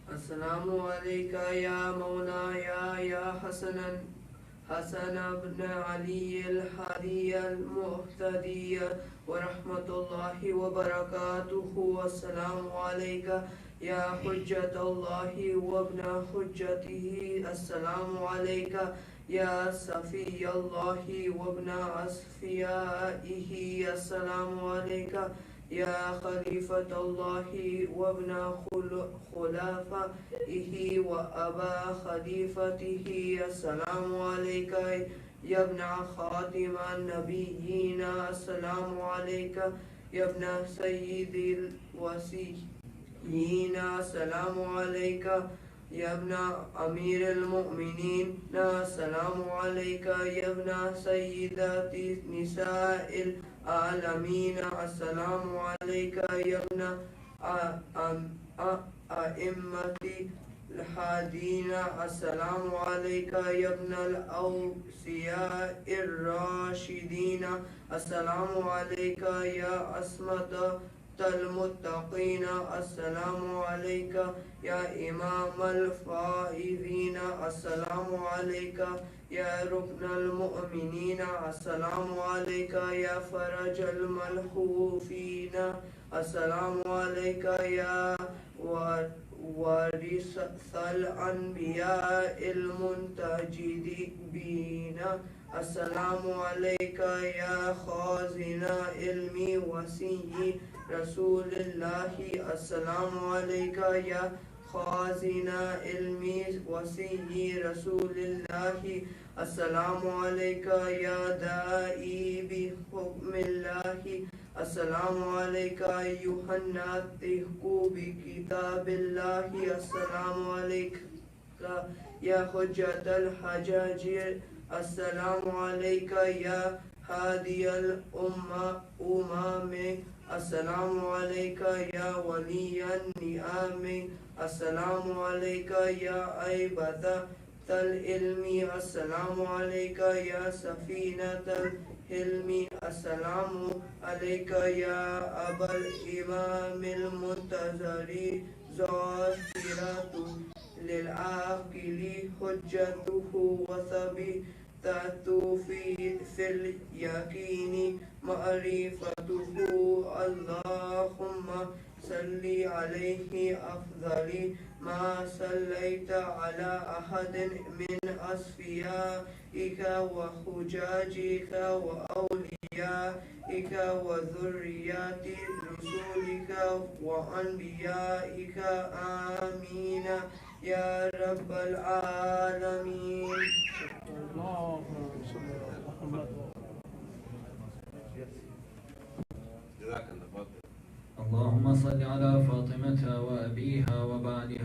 السلام علیکہ یا مولایا یا حسن ابن علی الحادی المہتدی ورحمۃ اللہ وبرکاتہ السلام علیکہ یا حجت اللہ وابن حجتہ السلام علیکہ یا صفی اللہ وابن اصفیائہ السلام علیکہ یا خلیفۃ اللہ وابن خلفائہ وابا خلیفتہ السلام علیکہ یا ابن خاتم النبیین السلام علیکہ یا ابن سید الوصیین السلام علیکہ یا ابن امیر المؤمنین السلام علیکہ یا ابن سیدات نساء العالمین السلام علیکہ یا ابن ائمۃ الہادین السلام علیکہ یا ابن الاوصیاء الراشدین السلام علیکہ یا عصمت المتقین السلام علیکہ یا امام الفائزین السلام علیکہ یا رکن المؤمنین السلام علیکہ یا فرج الملحوفین السلام علیکہ یا وارث الانبیاء المنتجبین السلام علیکہ یا خازن علم وسیع رسول اللہ السلام علیکہ یا خازن علم وسیع رسول اللہ السلام علیکہ یا داعی بحکم اللہ السلام علیکہ ایھا الناطق بکتاب اللہ السلام علیکہ یا حجت الحجاج السلام علیکہ یا ہادی الامم السلام علیکہ یا ولی النعم السلام علیکہ یا عیبۃ العلم السلام عليك يا سفينة الحلم السلام عليك يا أبا الإمام المنتظر ظاهرة للعاقل حجته وثبتت في اليقين معرفته اللهم صل عليه أفضل ما صليت على أحد من أصفيائك وحجاجك وأوليائك وذريات رسولك وأنبيائك آمين يا رب العالمين. اللهم صل على فاطمة وأبيها وبعدها